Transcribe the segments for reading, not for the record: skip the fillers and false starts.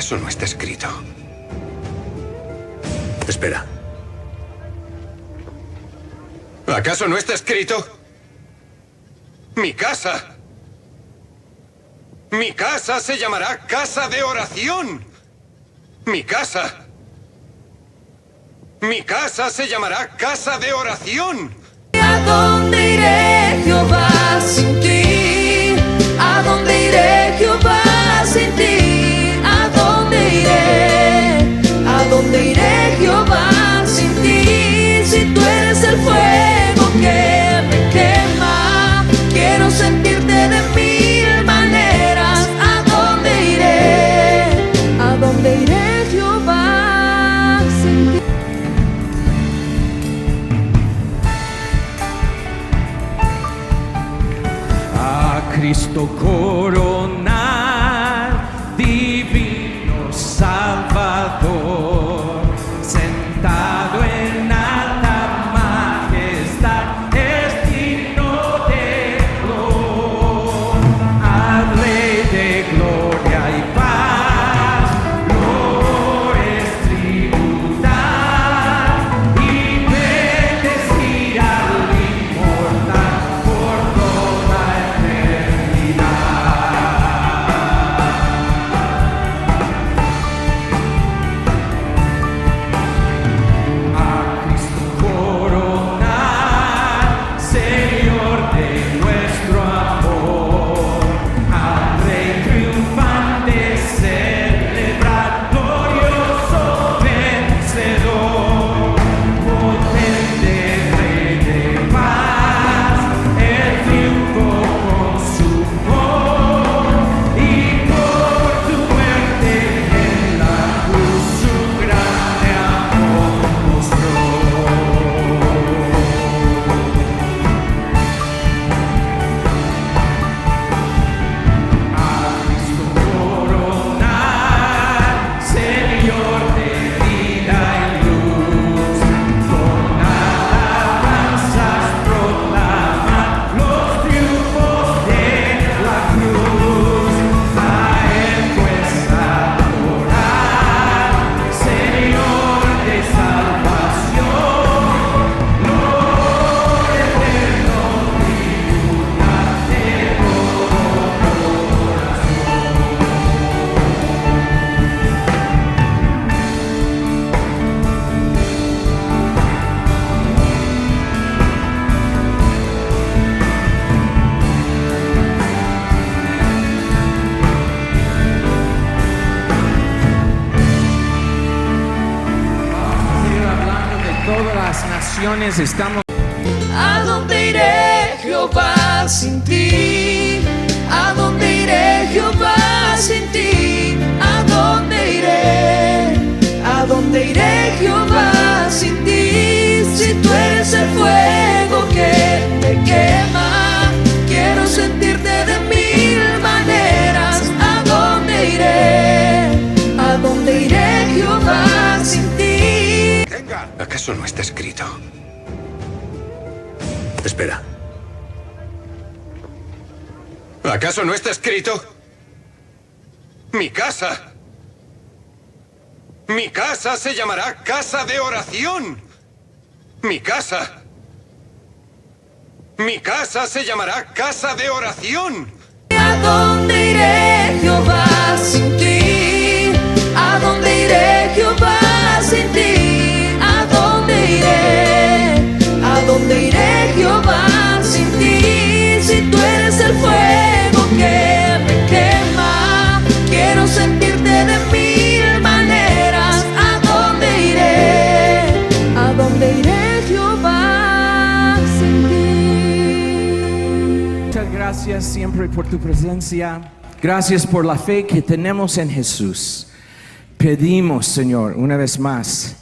¿Acaso no está escrito? Espera. ¿Acaso no está escrito? Mi casa. Mi casa se llamará casa de oración. Mi casa. Mi casa se llamará casa de oración. ¿A dónde iré, Jehová, sin ti? ¿A dónde iré, Jehová, sin ti? ¿A dónde iré? ¿A dónde iré, Jehová, sin ti? Si tú eres el fuego que me quema, quiero sentirte de mil maneras. ¿A dónde iré? ¿A dónde iré, Jehová, sin ti? A Cristo coronar, divino Salvador, sentado en alta majestad, es digno de honor. Al Rey de gloria y paz, lo es tributar y bendecir al inmortal por toda a Cristo coronar, Señor de nuestro amor, al Rey triunfante celebrar, glorioso vencedor, potente Rey de paz, el triunfo consumó, y por tu muerte en la cruz su grande amor mostró. A Cristo coronar, Señor de vida y luz, con alabanzas proclamar los triunfos de la cruz. A Él pues adorar, Señor de salvación, lo eterno tributar de Vamos a seguir hablando de todas las naciones. Estamos ¿A dónde iré, Jehová, sin ti? ¿A dónde iré, Jehová, sin ti? ¿A dónde iré? ¿A dónde iré, Jehová, sin ti? Si tú eres el fuego que me quema, quiero sentirte de mil maneras. ¿A dónde iré? ¿A dónde iré, Jehová, sin ti? ¿Acaso no está escrito? Espera. ¿Acaso no está escrito? Mi casa. Mi casa se llamará casa de oración. Mi casa. Mi casa se llamará casa de oración. ¿A dónde iré, Jehová, sin ti? ¿A dónde iré, Jehová, sin ti? ¿A dónde iré? ¿A dónde iré, Jehová, sin ti? Si tú eres el fuego que me quema, quiero sentirte de mil maneras. ¿A dónde iré? ¿A dónde iré, Jehová, sin ti? Muchas gracias siempre por tu presencia. Gracias por la fe que tenemos en Jesús. Pedimos, Señor, una vez más,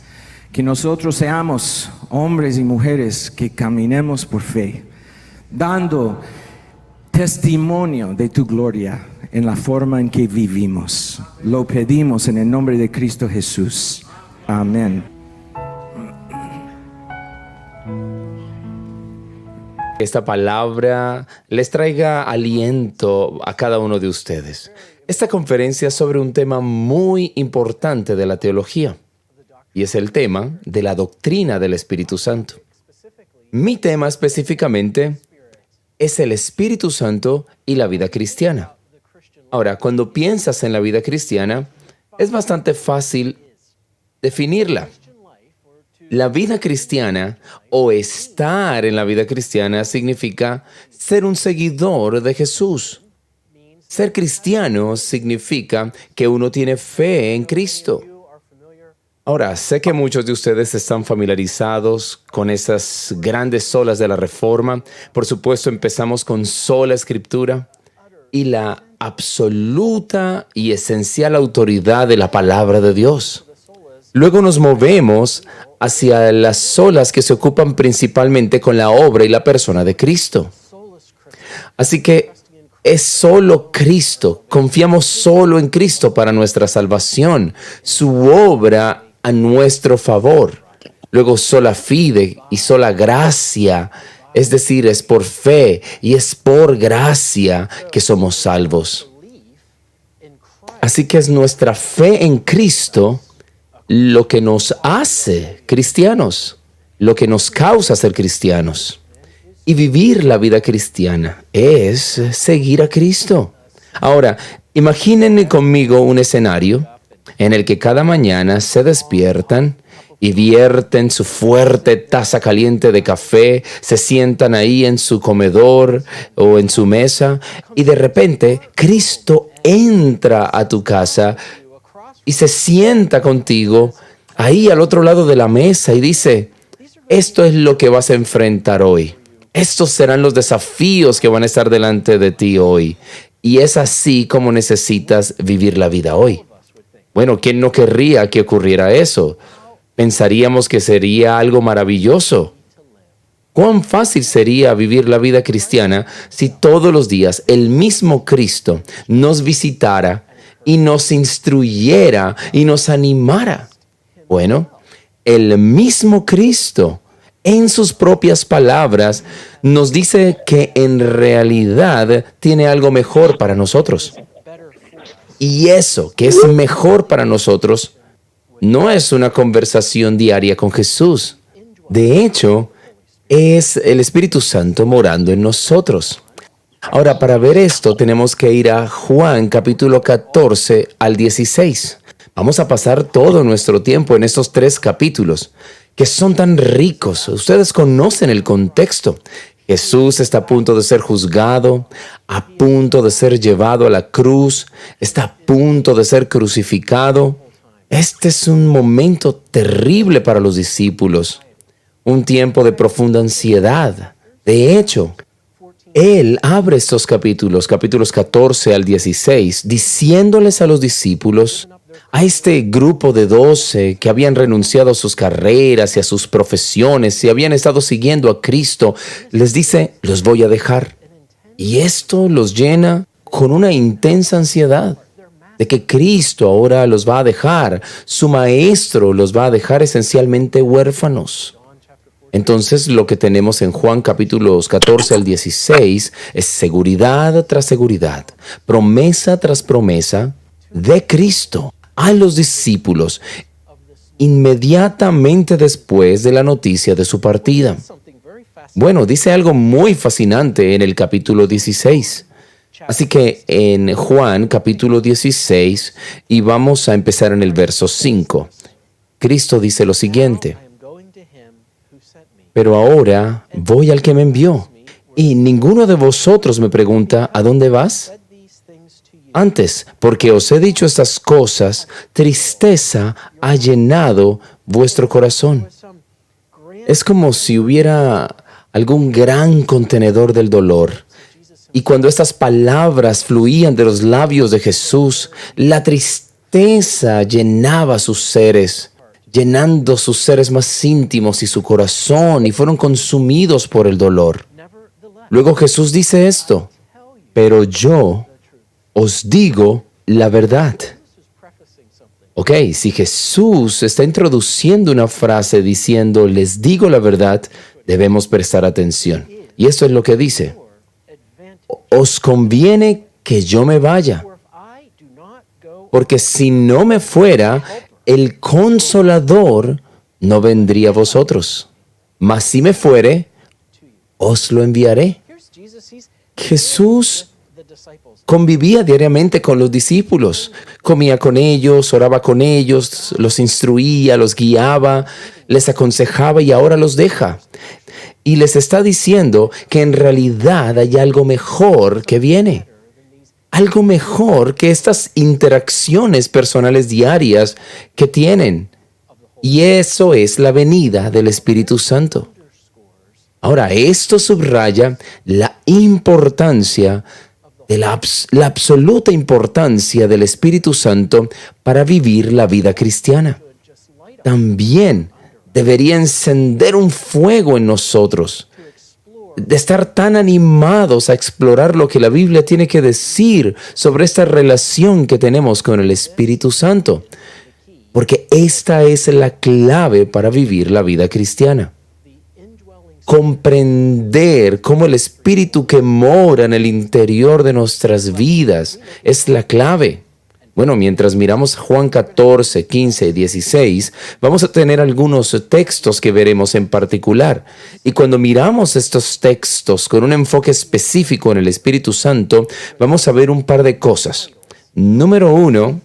que nosotros seamos hombres y mujeres que caminemos por fe, dando testimonio de tu gloria en la forma en que vivimos. Lo pedimos en el nombre de Cristo Jesús. Amén. esta palabra les traiga aliento a cada uno de ustedes. Esta conferencia es sobre un tema muy importante de la teología, y es el tema de la doctrina del Espíritu Santo. Mi tema específicamente es el Espíritu Santo y la vida cristiana. Ahora, cuando piensas en la vida cristiana, es bastante fácil definirla. La vida cristiana o estar en la vida cristiana significa ser un seguidor de Jesús. Ser cristiano significa que uno tiene fe en Cristo. Ahora, sé que muchos de ustedes están familiarizados con esas grandes olas de la Reforma. Por supuesto, empezamos con sola Escritura y la absoluta y esencial autoridad de la palabra de Dios. Luego nos movemos hacia las olas que se ocupan principalmente con la obra y la persona de Cristo. Así que es solo Cristo, confiamos solo en Cristo para nuestra salvación, su obra a nuestro favor. Luego sola fide y sola gracia, es decir, es por fe y es por gracia que somos salvos. Así que es nuestra fe en Cristo lo que nos hace cristianos, lo que nos causa ser cristianos. Y vivir la vida cristiana es seguir a Cristo. Ahora, imaginen conmigo un escenario en el que cada mañana se despiertan y vierten su fuerte taza caliente de café, se sientan ahí en su comedor o en su mesa y de repente Cristo entra a tu casa y se sienta contigo ahí al otro lado de la mesa y dice, esto es lo que vas a enfrentar hoy. Estos serán los desafíos que van a estar delante de ti hoy. Y es así como necesitas vivir la vida hoy. Bueno, ¿quién no querría que ocurriera eso? Pensaríamos que sería algo maravilloso. ¿Cuán fácil sería vivir la vida cristiana si todos los días el mismo Cristo nos visitara y nos instruyera y nos animara? Bueno, el mismo Cristo en sus propias palabras nos dice que en realidad tiene algo mejor para nosotros. Y eso que es mejor para nosotros no es una conversación diaria con Jesús. De hecho, es el Espíritu Santo morando en nosotros. Ahora, para ver esto, tenemos que ir a Juan capítulo 14 al 16. Vamos a pasar todo nuestro tiempo en estos 3 capítulos, que son tan ricos. Ustedes conocen el contexto. Jesús está a punto de ser juzgado, a punto de ser llevado a la cruz, está a punto de ser crucificado. Este es un momento terrible para los discípulos, un tiempo de profunda ansiedad. De hecho, Él abre estos capítulos 14 al 16, diciéndoles a los discípulos, a este grupo de 12 que habían renunciado a sus carreras y a sus profesiones y habían estado siguiendo a Cristo, les dice, los voy a dejar. Y esto los llena con una intensa ansiedad de que Cristo ahora los va a dejar. Su maestro los va a dejar esencialmente huérfanos. Entonces lo que tenemos en Juan capítulos 14 al 16 es seguridad tras seguridad, promesa tras promesa de Cristo a los discípulos inmediatamente después de la noticia de su partida. Bueno, dice algo muy fascinante en el capítulo 16. Así que en Juan capítulo 16, y vamos a empezar en el verso 5, Cristo dice lo siguiente, pero ahora voy al que me envió, y ninguno de vosotros me pregunta, ¿a dónde vas? Antes, porque os he dicho estas cosas, tristeza ha llenado vuestro corazón. Es como si hubiera algún gran contenedor del dolor. Y cuando estas palabras fluían de los labios de Jesús, la tristeza llenaba sus seres, llenando sus seres más íntimos y su corazón, y fueron consumidos por el dolor. Luego Jesús dice esto, pero yo os digo la verdad. Ok, si Jesús está introduciendo una frase diciendo, les digo la verdad, debemos prestar atención. Y esto es lo que dice: os conviene que yo me vaya, porque si no me fuera, el Consolador no vendría a vosotros. Mas si me fuere, os lo enviaré. Jesús convivía diariamente con los discípulos, comía con ellos, oraba con ellos, los instruía, los guiaba, les aconsejaba y ahora los deja. Y les está diciendo que en realidad hay algo mejor que viene. Algo mejor que estas interacciones personales diarias que tienen. Y eso es la venida del Espíritu Santo. Ahora, esto subraya la importancia de la absoluta importancia del Espíritu Santo para vivir la vida cristiana. También debería encender un fuego en nosotros, de estar tan animados a explorar lo que la Biblia tiene que decir sobre esta relación que tenemos con el Espíritu Santo, porque esta es la clave para vivir la vida cristiana. Comprender cómo el Espíritu que mora en el interior de nuestras vidas es la clave. Bueno, mientras miramos Juan 14, 15 y 16, vamos a tener algunos textos que veremos en particular. Y cuando miramos estos textos con un enfoque específico en el Espíritu Santo, vamos a ver un par de cosas. Número 1,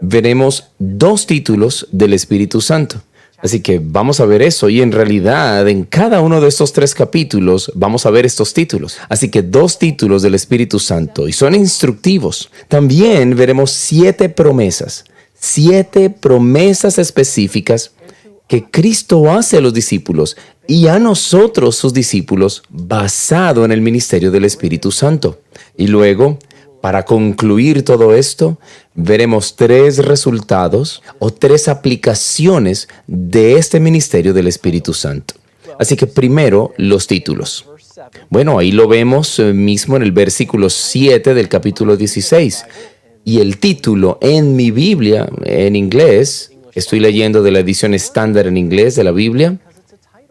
veremos 2 títulos del Espíritu Santo. Así que vamos a ver eso, y en realidad en cada uno de estos 3 capítulos vamos a ver estos títulos. Así que 2 títulos del Espíritu Santo, y son instructivos. También veremos 7 promesas específicas que Cristo hace a los discípulos y a nosotros, sus discípulos, basado en el ministerio del Espíritu Santo. Y luego, para concluir todo esto, veremos 3 resultados o 3 aplicaciones de este ministerio del Espíritu Santo. Así que primero, los títulos. Bueno, ahí lo vemos mismo en el versículo 7 del capítulo 16. Y el título en mi Biblia, en inglés, estoy leyendo de la edición estándar en inglés de la Biblia,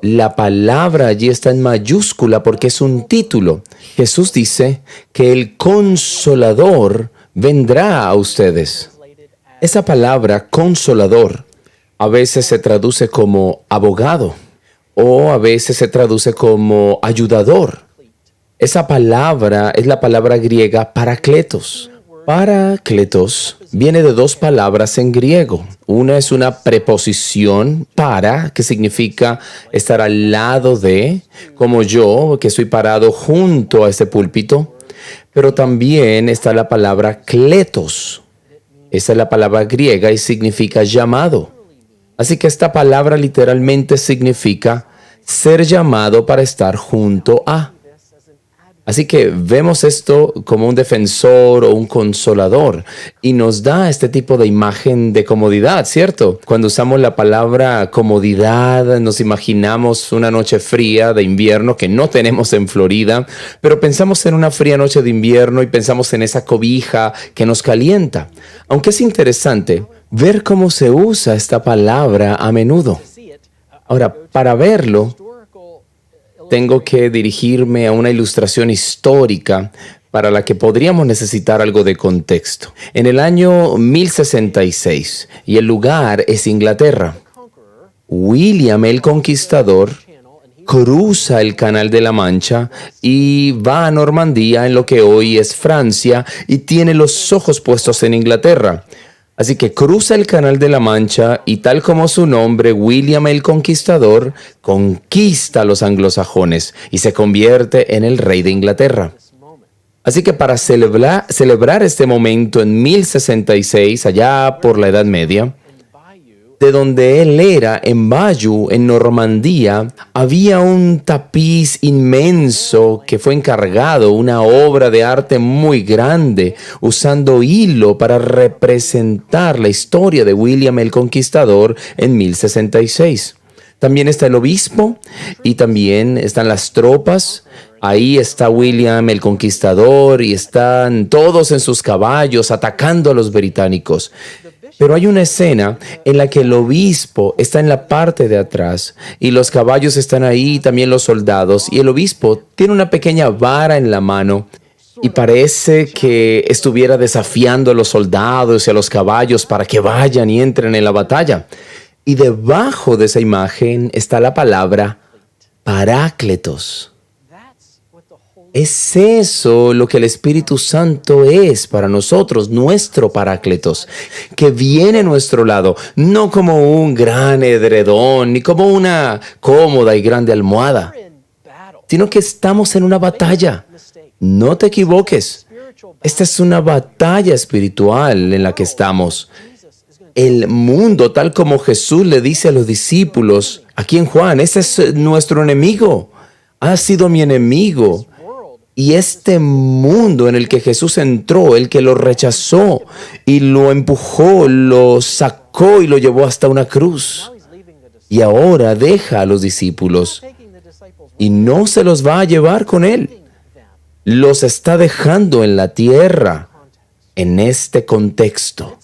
la palabra allí está en mayúscula porque es un título. Jesús dice que el Consolador vendrá a ustedes. Esa palabra Consolador a veces se traduce como abogado o a veces se traduce como ayudador. Esa palabra es la palabra griega parakletos. Parakletos viene de 2 palabras en griego. Una es una preposición para, que significa estar al lado de, como yo, que estoy parado junto a este púlpito. Pero también está la palabra kletos. Esa es la palabra griega y significa llamado. Así que esta palabra literalmente significa ser llamado para estar junto a. Así que vemos esto como un defensor o un consolador y nos da este tipo de imagen de comodidad, ¿cierto? Cuando usamos la palabra comodidad, nos imaginamos una noche fría de invierno que no tenemos en Florida, pero pensamos en una fría noche de invierno y pensamos en esa cobija que nos calienta. Aunque es interesante ver cómo se usa esta palabra a menudo. Ahora, para verlo, tengo que dirigirme a una ilustración histórica para la que podríamos necesitar algo de contexto. En el año 1066, y el lugar es Inglaterra, William el Conquistador cruza el Canal de la Mancha y va a Normandía, en lo que hoy es Francia, y tiene los ojos puestos en Inglaterra. Así que cruza el Canal de la Mancha y, tal como su nombre, William el Conquistador conquista a los anglosajones y se convierte en el rey de Inglaterra. Así que para celebrar este momento en 1066, allá por la Edad Media, de donde él era, en Bayeux, en Normandía, había un tapiz inmenso que fue encargado, una obra de arte muy grande, usando hilo para representar la historia de William el Conquistador en 1066. También está el obispo y también están las tropas. Ahí está William el Conquistador y están todos en sus caballos atacando a los británicos. Pero hay una escena en la que el obispo está en la parte de atrás y los caballos están ahí, también los soldados, y el obispo tiene una pequeña vara en la mano y parece que estuviera desafiando a los soldados y a los caballos para que vayan y entren en la batalla. Y debajo de esa imagen está la palabra Parácletos. Es eso lo que el Espíritu Santo es para nosotros, nuestro Parácletos, que viene a nuestro lado, no como un gran edredón, ni como una cómoda y grande almohada, sino que estamos en una batalla. No te equivoques, esta es una batalla espiritual en la que estamos. El mundo, tal como Jesús le dice a los discípulos, aquí en Juan, este es nuestro enemigo, ha sido mi enemigo. Y este mundo en el que Jesús entró, el que lo rechazó y lo empujó, lo sacó y lo llevó hasta una cruz. Y ahora deja a los discípulos y no se los va a llevar con él. Los está dejando en la tierra, en este contexto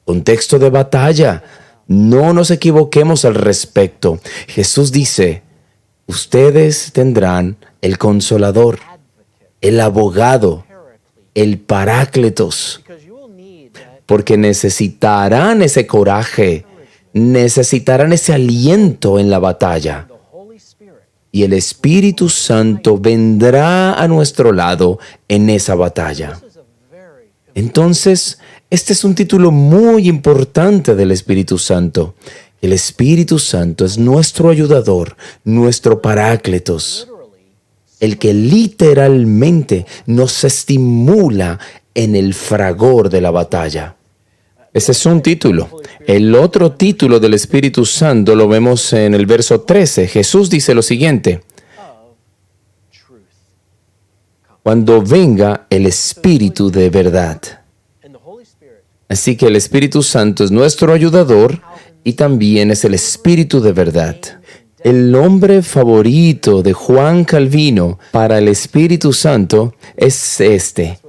de batalla. No nos equivoquemos al respecto. Jesús dice, ustedes tendrán el Consolador, el abogado, el Parácletos, porque necesitarán ese coraje, necesitarán ese aliento en la batalla. Y el Espíritu Santo vendrá a nuestro lado en esa batalla. Entonces, este es un título muy importante del Espíritu Santo. El Espíritu Santo es nuestro ayudador, nuestro Parácletos, el que literalmente nos estimula en el fragor de la batalla. Ese es un título. El otro título del Espíritu Santo lo vemos en el verso 13. Jesús dice lo siguiente: cuando venga el Espíritu de verdad. Así que el Espíritu Santo es nuestro ayudador y también es el Espíritu de verdad. El nombre favorito de Juan Calvino para el Espíritu Santo es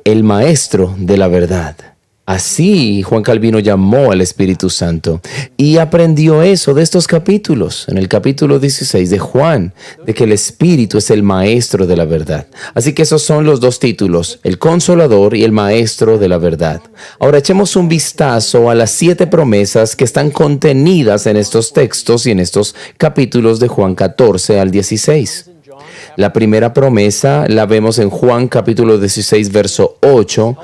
el Maestro de la verdad. Así Juan Calvino llamó al Espíritu Santo y aprendió eso de estos capítulos, en el capítulo 16 de Juan, de que el Espíritu es el Maestro de la verdad. Así que esos son los dos títulos, el Consolador y el Maestro de la verdad. Ahora echemos un vistazo a las 7 promesas que están contenidas en estos textos y en estos capítulos de Juan 14 al 16. La primera promesa la vemos en Juan capítulo 16, verso 8.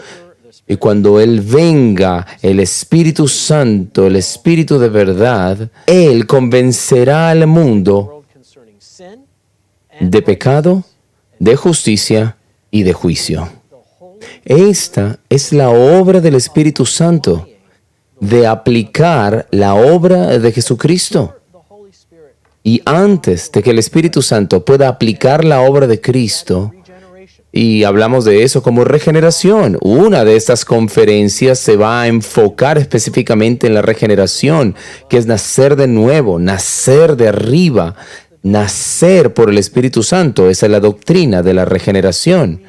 Y cuando Él venga, el Espíritu Santo, el Espíritu de verdad, Él convencerá al mundo de pecado, de justicia y de juicio. Esta es la obra del Espíritu Santo, de aplicar la obra de Jesucristo. Y antes de que el Espíritu Santo pueda aplicar la obra de Cristo, y hablamos de eso como regeneración. Una de estas conferencias se va a enfocar específicamente en la regeneración, que es nacer de nuevo, nacer de arriba, nacer por el Espíritu Santo. Esa es la doctrina de la regeneración.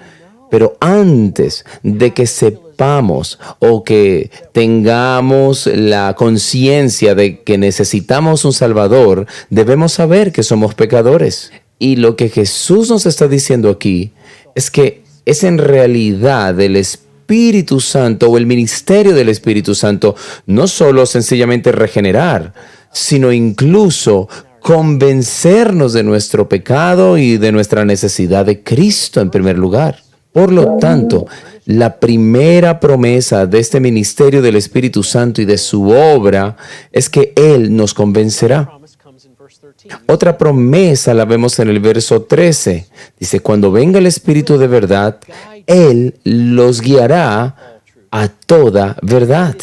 Pero antes de que sepamos o que tengamos la conciencia de que necesitamos un Salvador, debemos saber que somos pecadores. Y lo que Jesús nos está diciendo aquí es que es en realidad el Espíritu Santo o el ministerio del Espíritu Santo no solo sencillamente regenerar, sino incluso convencernos de nuestro pecado y de nuestra necesidad de Cristo en primer lugar. Por lo tanto, la primera promesa de este ministerio del Espíritu Santo y de su obra es que Él nos convencerá. Otra promesa la vemos en el verso 13. Dice, cuando venga el Espíritu de verdad, Él los guiará a toda verdad.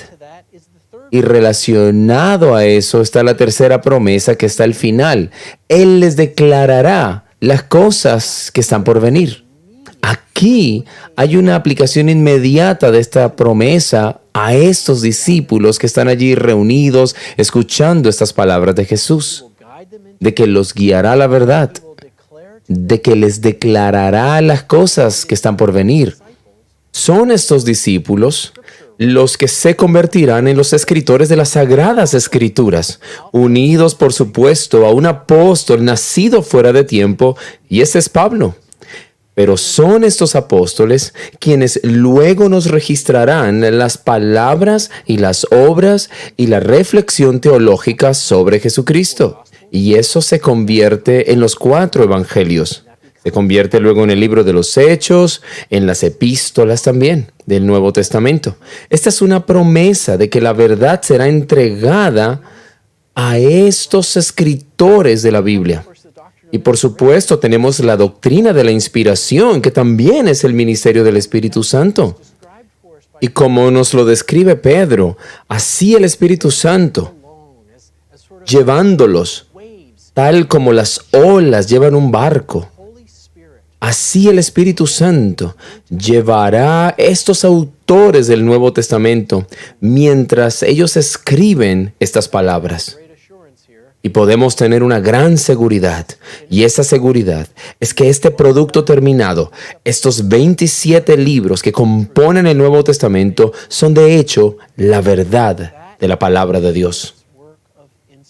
Y relacionado a eso está la tercera promesa que está al final. Él les declarará las cosas que están por venir. Aquí hay una aplicación inmediata de esta promesa a estos discípulos que están allí reunidos escuchando estas palabras de Jesús, de que los guiará a la verdad, de que les declarará las cosas que están por venir. Son estos discípulos los que se convertirán en los escritores de las Sagradas Escrituras, unidos, por supuesto, a un apóstol nacido fuera de tiempo, y ese es Pablo. Pero son estos apóstoles quienes luego nos registrarán las palabras y las obras y la reflexión teológica sobre Jesucristo. Y eso se convierte en los 4 evangelios. Se convierte luego en el libro de los Hechos, en las epístolas también del Nuevo Testamento. Esta es una promesa de que la verdad será entregada a estos escritores de la Biblia. Y por supuesto tenemos la doctrina de la inspiración, que también es el ministerio del Espíritu Santo. Y como nos lo describe Pedro, así el Espíritu Santo, llevándolos, tal como las olas llevan un barco, así el Espíritu Santo llevará estos autores del Nuevo Testamento mientras ellos escriben estas palabras. Y podemos tener una gran seguridad, y esa seguridad es que este producto terminado, estos 27 libros que componen el Nuevo Testamento, son de hecho la verdad de la palabra de Dios.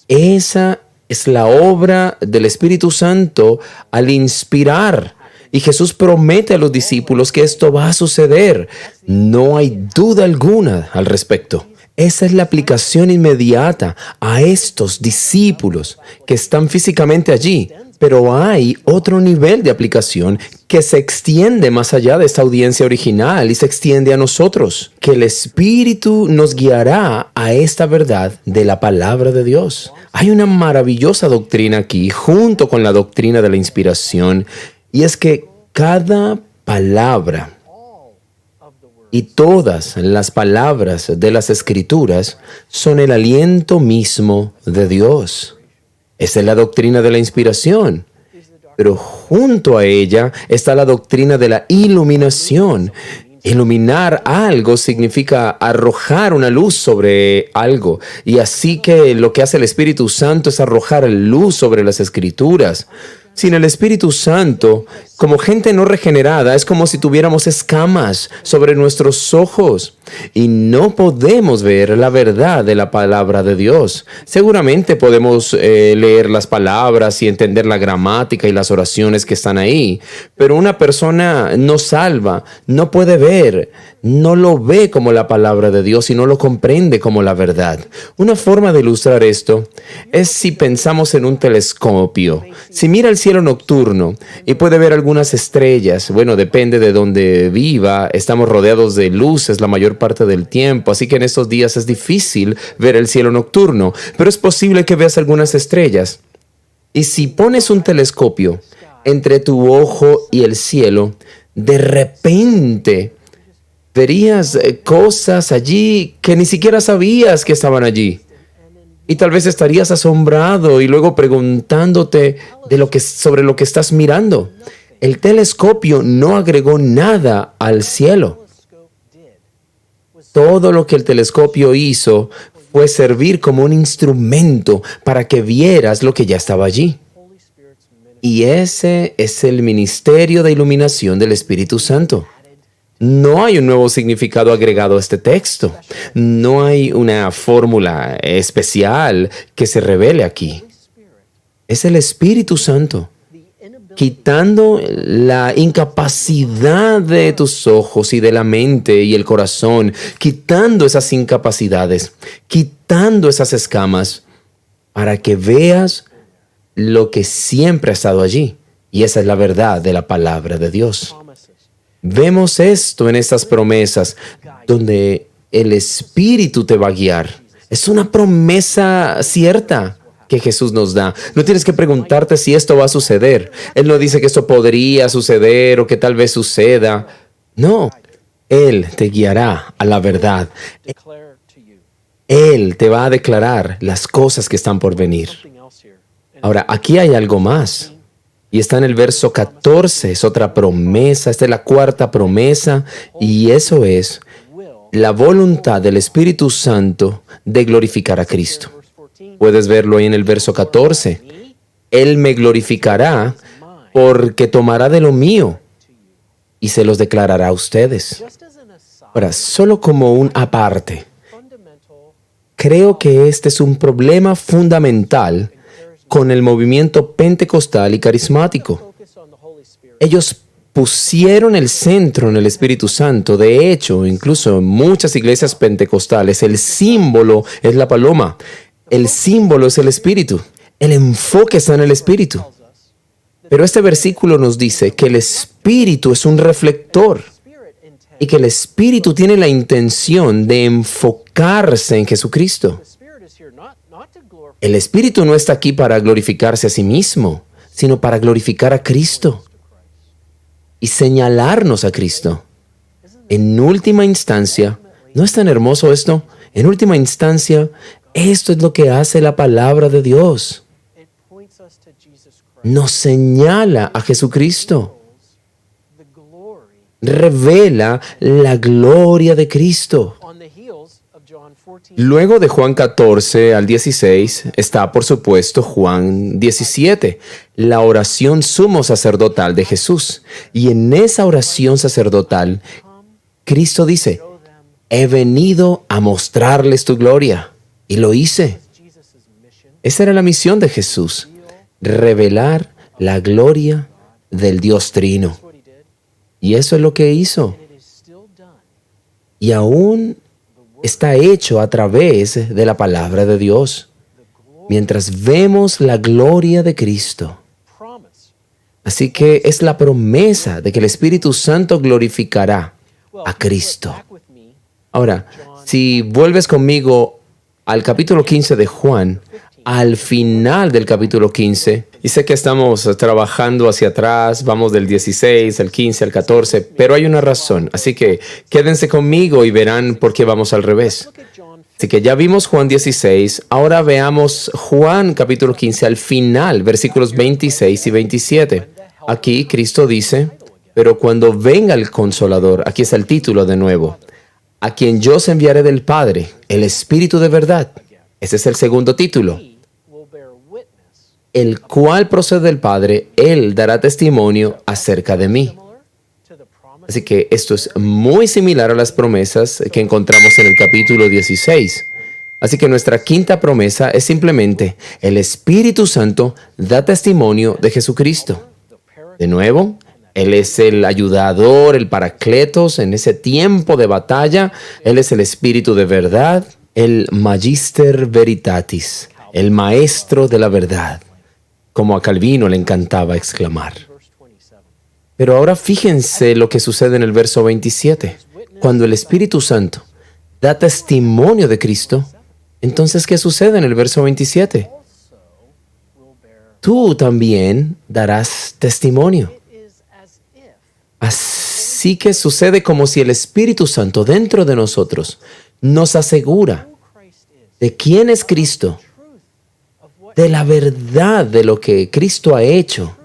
Esa es la obra del Espíritu Santo al inspirar. Y Jesús promete a los discípulos que esto va a suceder. No hay duda alguna al respecto. Esa es la aplicación inmediata a estos discípulos que están físicamente allí. Pero hay otro nivel de aplicación que se extiende más allá de esta audiencia original y se extiende a nosotros, que el Espíritu nos guiará a esta verdad de la palabra de Dios. Hay una maravillosa doctrina aquí, junto con la doctrina de la inspiración, y es que cada palabra y todas las palabras de las Escrituras son el aliento mismo de Dios. Esa es la doctrina de la inspiración. Pero junto a ella está la doctrina de la iluminación. Iluminar algo significa arrojar una luz sobre algo. Y así que lo que hace el Espíritu Santo es arrojar luz sobre las Escrituras. Sin el Espíritu Santo, como gente no regenerada, es como si tuviéramos escamas sobre nuestros ojos y no podemos ver la verdad de la palabra de Dios. Seguramente podemos leer las palabras y entender la gramática y las oraciones que están ahí, pero una persona no salva no puede ver, no lo ve como la palabra de Dios y no lo comprende como la verdad. Una forma de ilustrar esto es si pensamos en un telescopio. Si mira el cielo nocturno y puede ver algunas estrellas, bueno, depende de donde viva, estamos rodeados de luces la mayor parte del tiempo, así que en estos días es difícil ver el cielo nocturno, pero es posible que veas algunas estrellas. Y si pones un telescopio entre tu ojo y el cielo, de repente verías cosas allí que ni siquiera sabías que estaban allí. Y tal vez estarías asombrado y luego preguntándote sobre lo que estás mirando. El telescopio no agregó nada al cielo. Todo lo que el telescopio hizo fue servir como un instrumento para que vieras lo que ya estaba allí. Y ese es el ministerio de iluminación del Espíritu Santo. No hay un nuevo significado agregado a este texto. No hay una fórmula especial que se revele aquí. Es el Espíritu Santo, quitando la incapacidad de tus ojos y de la mente y el corazón, quitando esas incapacidades, quitando esas escamas, para que veas lo que siempre ha estado allí. Y esa es la verdad de la palabra de Dios. Vemos esto en estas promesas, donde el Espíritu te va a guiar. Es una promesa cierta que Jesús nos da. No tienes que preguntarte si esto va a suceder. Él no dice que esto podría suceder o que tal vez suceda. No, Él te guiará a la verdad. Él te va a declarar las cosas que están por venir. Ahora, aquí hay algo más. Y está en el verso 14, es otra promesa, esta es la cuarta promesa, y eso es la voluntad del Espíritu Santo de glorificar a Cristo. Puedes verlo ahí en el verso 14. Él me glorificará porque tomará de lo mío y se los declarará a ustedes. Ahora, solo como un aparte, creo que este es un problema fundamental con el movimiento pentecostal y carismático. Ellos pusieron el centro en el Espíritu Santo. De hecho, incluso en muchas iglesias pentecostales, el símbolo es la paloma. El símbolo es el Espíritu. El enfoque está en el Espíritu. Pero este versículo nos dice que el Espíritu es un reflector y que el Espíritu tiene la intención de enfocarse en Jesucristo. El Espíritu no está aquí para glorificarse a sí mismo, sino para glorificar a Cristo y señalarnos a Cristo. En última instancia, ¿no es tan hermoso esto? En última instancia, esto es lo que hace la palabra de Dios. Nos señala a Jesucristo. Revela la gloria de Cristo. Luego de Juan 14 al 16 está, por supuesto, Juan 17, la oración sumo sacerdotal de Jesús. Y en esa oración sacerdotal, Cristo dice, he venido a mostrarles tu gloria. Y lo hice. Esa era la misión de Jesús, revelar la gloria del Dios Trino. Y eso es lo que hizo. Y aún está hecho a través de la palabra de Dios, mientras vemos la gloria de Cristo. Así que es la promesa de que el Espíritu Santo glorificará a Cristo. Ahora, si vuelves conmigo al capítulo 15 de Juan, al final del capítulo 15, y sé que estamos trabajando hacia atrás, vamos del 16 al 15 al 14, pero hay una razón, así que quédense conmigo y verán por qué vamos al revés. Así que ya vimos Juan 16, ahora veamos Juan capítulo 15 al final, versículos 26 y 27. Aquí Cristo dice, pero cuando venga el Consolador, aquí está el título de nuevo, a quien yo os enviaré del Padre, el Espíritu de verdad. Ese es el segundo título. El cual procede del Padre, Él dará testimonio acerca de mí. Así que esto es muy similar a las promesas que encontramos en el capítulo 16. Así que nuestra quinta promesa es simplemente, el Espíritu Santo da testimonio de Jesucristo. De nuevo, Él es el ayudador, el paracletos en ese tiempo de batalla. Él es el Espíritu de verdad, el Magister Veritatis, el Maestro de la verdad, como a Calvino le encantaba exclamar. Pero ahora fíjense lo que sucede en el verso 27. Cuando el Espíritu Santo da testimonio de Cristo, entonces, ¿qué sucede en el verso 27? Tú también darás testimonio. Así que sucede como si el Espíritu Santo dentro de nosotros nos asegura de quién es Cristo, de la verdad de lo que Cristo ha hecho.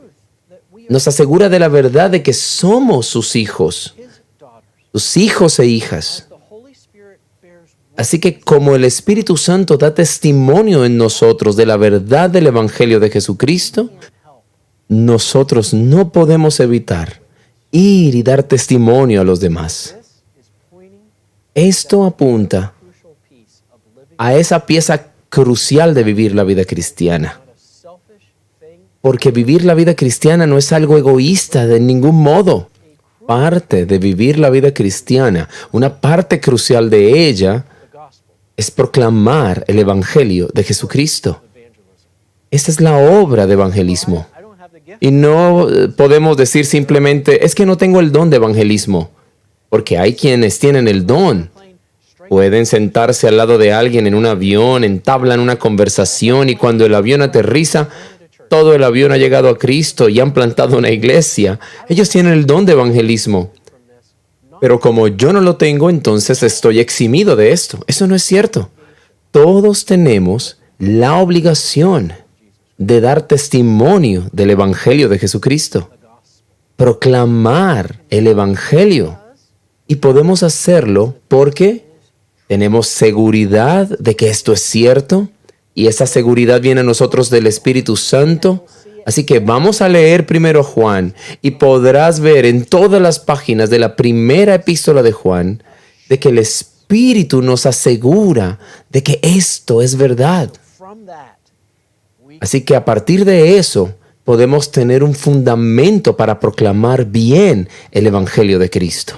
Nos asegura de la verdad de que somos sus hijos e hijas. Así que como el Espíritu Santo da testimonio en nosotros de la verdad del Evangelio de Jesucristo, nosotros no podemos evitar ir y dar testimonio a los demás. Esto apunta a esa pieza crucial de vivir la vida cristiana. Porque vivir la vida cristiana no es algo egoísta de ningún modo. Parte de vivir la vida cristiana, una parte crucial de ella, es proclamar el Evangelio de Jesucristo. Esta es la obra de evangelismo. Y no podemos decir simplemente, es que no tengo el don de evangelismo, porque hay quienes tienen el don. Pueden sentarse al lado de alguien en un avión, entablan una conversación y cuando el avión aterriza, todo el avión ha llegado a Cristo y han plantado una iglesia. Ellos tienen el don de evangelismo. Pero como yo no lo tengo, entonces estoy eximido de esto. Eso no es cierto. Todos tenemos la obligación de dar testimonio del Evangelio de Jesucristo. Proclamar el Evangelio. Y podemos hacerlo porque tenemos seguridad de que esto es cierto. Y esa seguridad viene a nosotros del Espíritu Santo. Así que vamos a leer primero Juan y podrás ver en todas las páginas de la primera epístola de Juan de que el Espíritu nos asegura de que esto es verdad. Así que a partir de eso podemos tener un fundamento para proclamar bien el Evangelio de Cristo.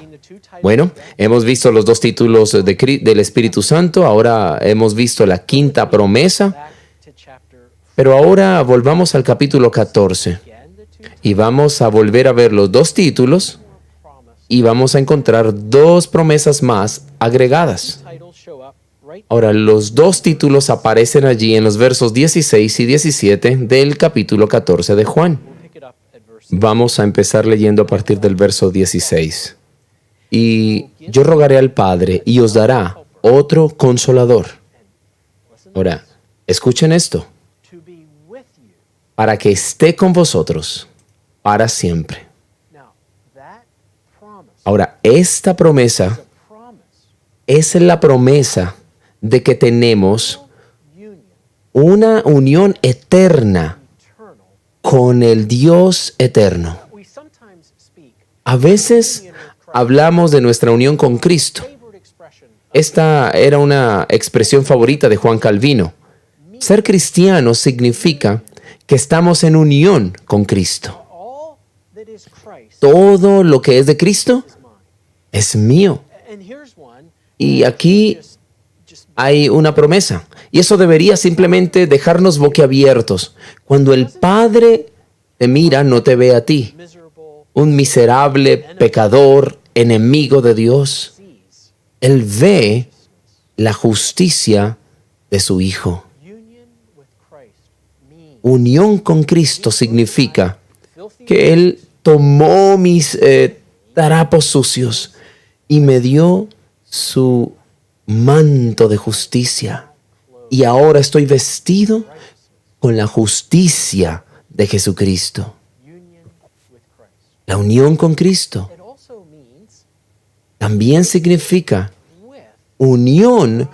Bueno, hemos visto los dos títulos del Espíritu Santo, ahora hemos visto la quinta promesa, pero ahora volvamos al capítulo 14 y vamos a volver a ver los dos títulos y vamos a encontrar dos promesas más agregadas. Ahora, los dos títulos aparecen allí en los versos 16 y 17 del capítulo 14 de Juan. Vamos a empezar leyendo a partir del verso 16. Y yo rogaré al Padre y os dará otro consolador. Ahora, escuchen esto. Para que esté con vosotros para siempre. Ahora, esta promesa es la promesa de que tenemos una unión eterna con el Dios eterno. A veces hablamos de nuestra unión con Cristo. Esta era una expresión favorita de Juan Calvino. Ser cristiano significa que estamos en unión con Cristo. Todo lo que es de Cristo es mío. Y aquí hay una promesa. Y eso debería simplemente dejarnos boquiabiertos. Cuando el Padre te mira, no te ve a ti, un miserable pecador, enemigo de Dios. Él ve la justicia de su Hijo. Unión con Cristo significa que Él tomó mis trapos sucios y me dio su manto de justicia. Y ahora estoy vestido con la justicia de Jesucristo. La unión con Cristo también significa unión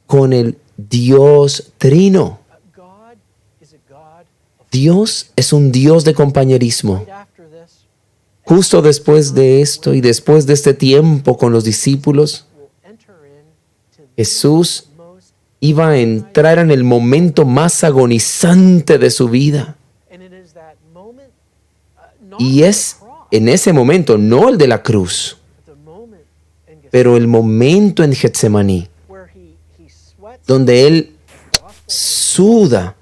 con el Dios Trino. Dios es un Dios de compañerismo. Justo después de esto y después de este tiempo con los discípulos, Jesús iba a entrar en el momento más agonizante de su vida. Y es en ese momento, no el de la cruz, pero el momento en Getsemaní, donde Él suda,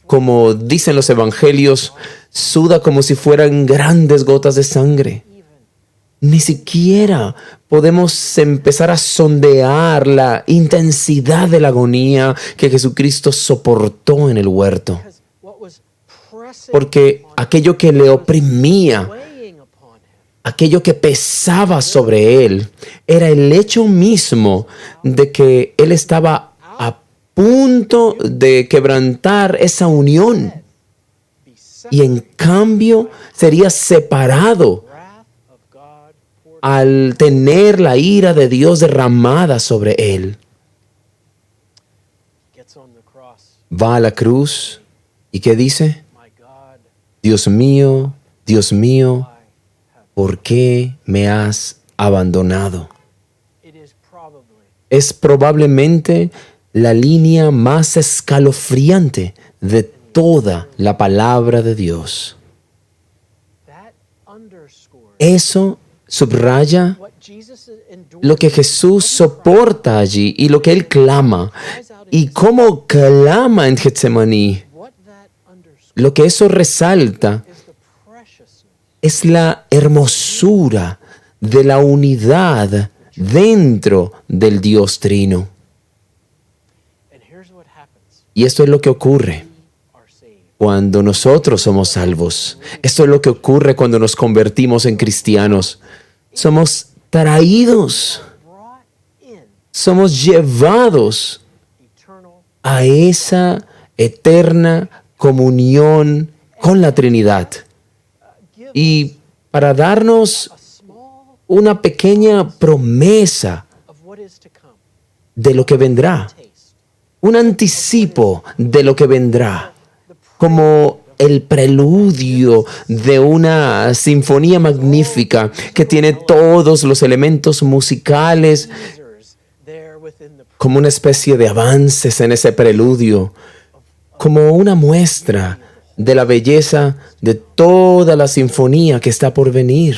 como dicen los evangelios, suda como si fueran grandes gotas de sangre. Ni siquiera podemos empezar a sondear la intensidad de la agonía que Jesucristo soportó en el huerto. Porque aquello que le oprimía, aquello que pesaba sobre Él, era el hecho mismo de que Él estaba a punto de quebrantar esa unión. Y en cambio sería separado al tener la ira de Dios derramada sobre Él. Va a la cruz y ¿qué dice? Dios mío, ¿por qué me has abandonado? Es probablemente la línea más escalofriante de toda la palabra de Dios. Eso subraya lo que Jesús soporta allí y lo que Él clama. Y cómo clama en Getsemaní. Lo que eso resalta es la hermosura de la unidad dentro del Dios Trino. Y esto es lo que ocurre cuando nosotros somos salvos. Esto es lo que ocurre cuando nos convertimos en cristianos. Somos traídos, somos llevados a esa eterna comunión con la Trinidad. Y para darnos una pequeña promesa de lo que vendrá, un anticipo de lo que vendrá, como el preludio de una sinfonía magnífica que tiene todos los elementos musicales como una especie de avances en ese preludio, como una muestra de la belleza de toda la sinfonía que está por venir.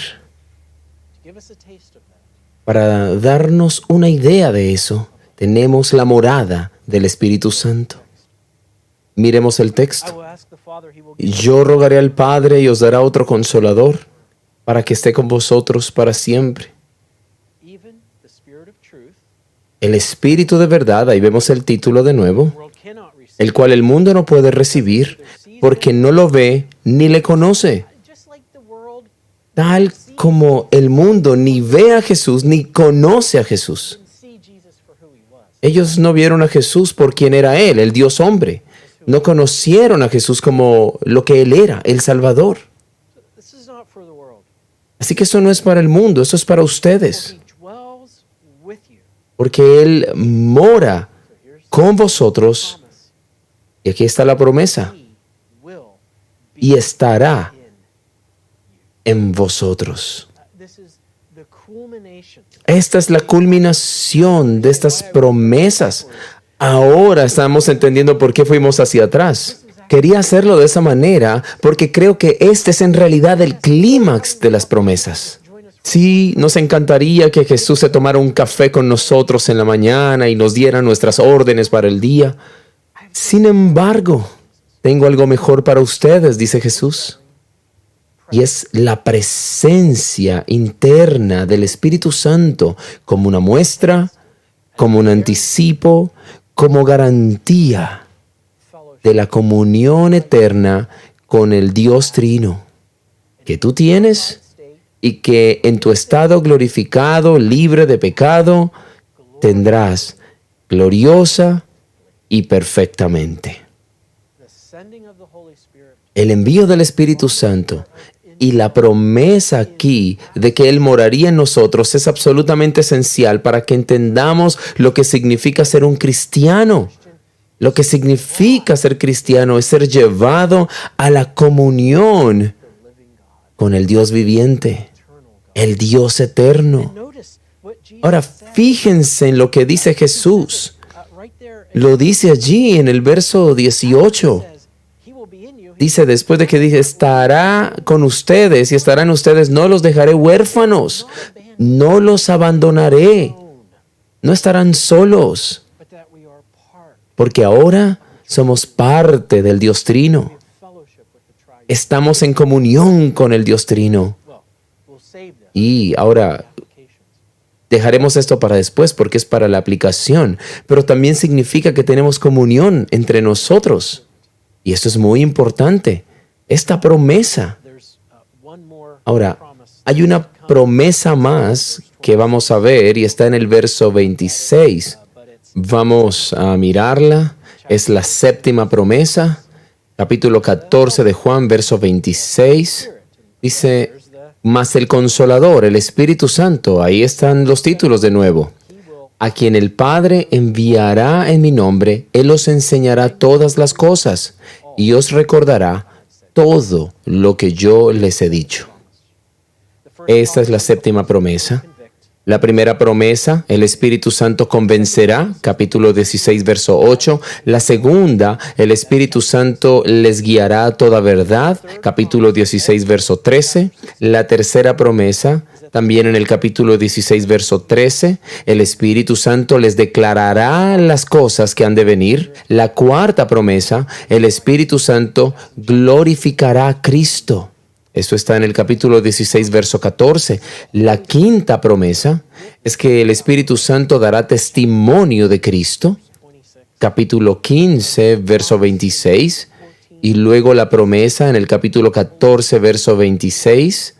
Para darnos una idea de eso, tenemos la morada del Espíritu Santo. Miremos el texto. Yo rogaré al Padre y os dará otro consolador para que esté con vosotros para siempre. El Espíritu de verdad, ahí vemos el título de nuevo, el cual el mundo no puede recibir porque no lo ve ni le conoce. Tal como el mundo ni ve a Jesús ni conoce a Jesús. Ellos no vieron a Jesús por quien era Él, el Dios hombre. No conocieron a Jesús como lo que Él era, el Salvador. Así que eso no es para el mundo, eso es para ustedes. Porque Él mora con vosotros. Y aquí está la promesa. Y estará en vosotros. Esta es la culminación de estas promesas. Ahora estamos entendiendo por qué fuimos hacia atrás. Quería hacerlo de esa manera porque creo que este es en realidad el clímax de las promesas. Sí, nos encantaría que Jesús se tomara un café con nosotros en la mañana y nos diera nuestras órdenes para el día. Sin embargo, tengo algo mejor para ustedes, dice Jesús. Y es la presencia interna del Espíritu Santo como una muestra, como un anticipo, como garantía de la comunión eterna con el Dios Trino que tú tienes y que en tu estado glorificado, libre de pecado, tendrás gloriosa y perfectamente. El envío del Espíritu Santo y la promesa aquí de que Él moraría en nosotros es absolutamente esencial para que entendamos lo que significa ser un cristiano. Lo que significa ser cristiano es ser llevado a la comunión con el Dios viviente, el Dios eterno. Ahora, fíjense en lo que dice Jesús. Lo dice allí en el verso 18. Dice, después de que dice, estará con ustedes y estarán ustedes, no los dejaré huérfanos, no los abandonaré, no estarán solos, porque ahora somos parte del Dios Trino. Estamos en comunión con el Dios Trino. Y ahora dejaremos esto para después porque es para la aplicación, pero también significa que tenemos comunión entre nosotros. Y esto es muy importante, esta promesa. Ahora, hay una promesa más que vamos a ver y está en el verso 26. Vamos a mirarla. Es la séptima promesa, capítulo 14 de Juan, verso 26. Dice, mas el Consolador, el Espíritu Santo, ahí están los títulos de nuevo. A quien el Padre enviará en mi nombre, Él os enseñará todas las cosas y os recordará todo lo que yo les he dicho. Esta es la séptima promesa. La primera promesa, el Espíritu Santo convencerá, capítulo 16, verso 8. La segunda, el Espíritu Santo les guiará a toda verdad, capítulo 16, verso 13. La tercera promesa, también en el capítulo 16, verso 13, el Espíritu Santo les declarará las cosas que han de venir. La cuarta promesa, el Espíritu Santo glorificará a Cristo. Esto está en el capítulo 16, verso 14. La quinta promesa es que el Espíritu Santo dará testimonio de Cristo. Capítulo 15, verso 26. Y luego la promesa en el capítulo 14, verso 26.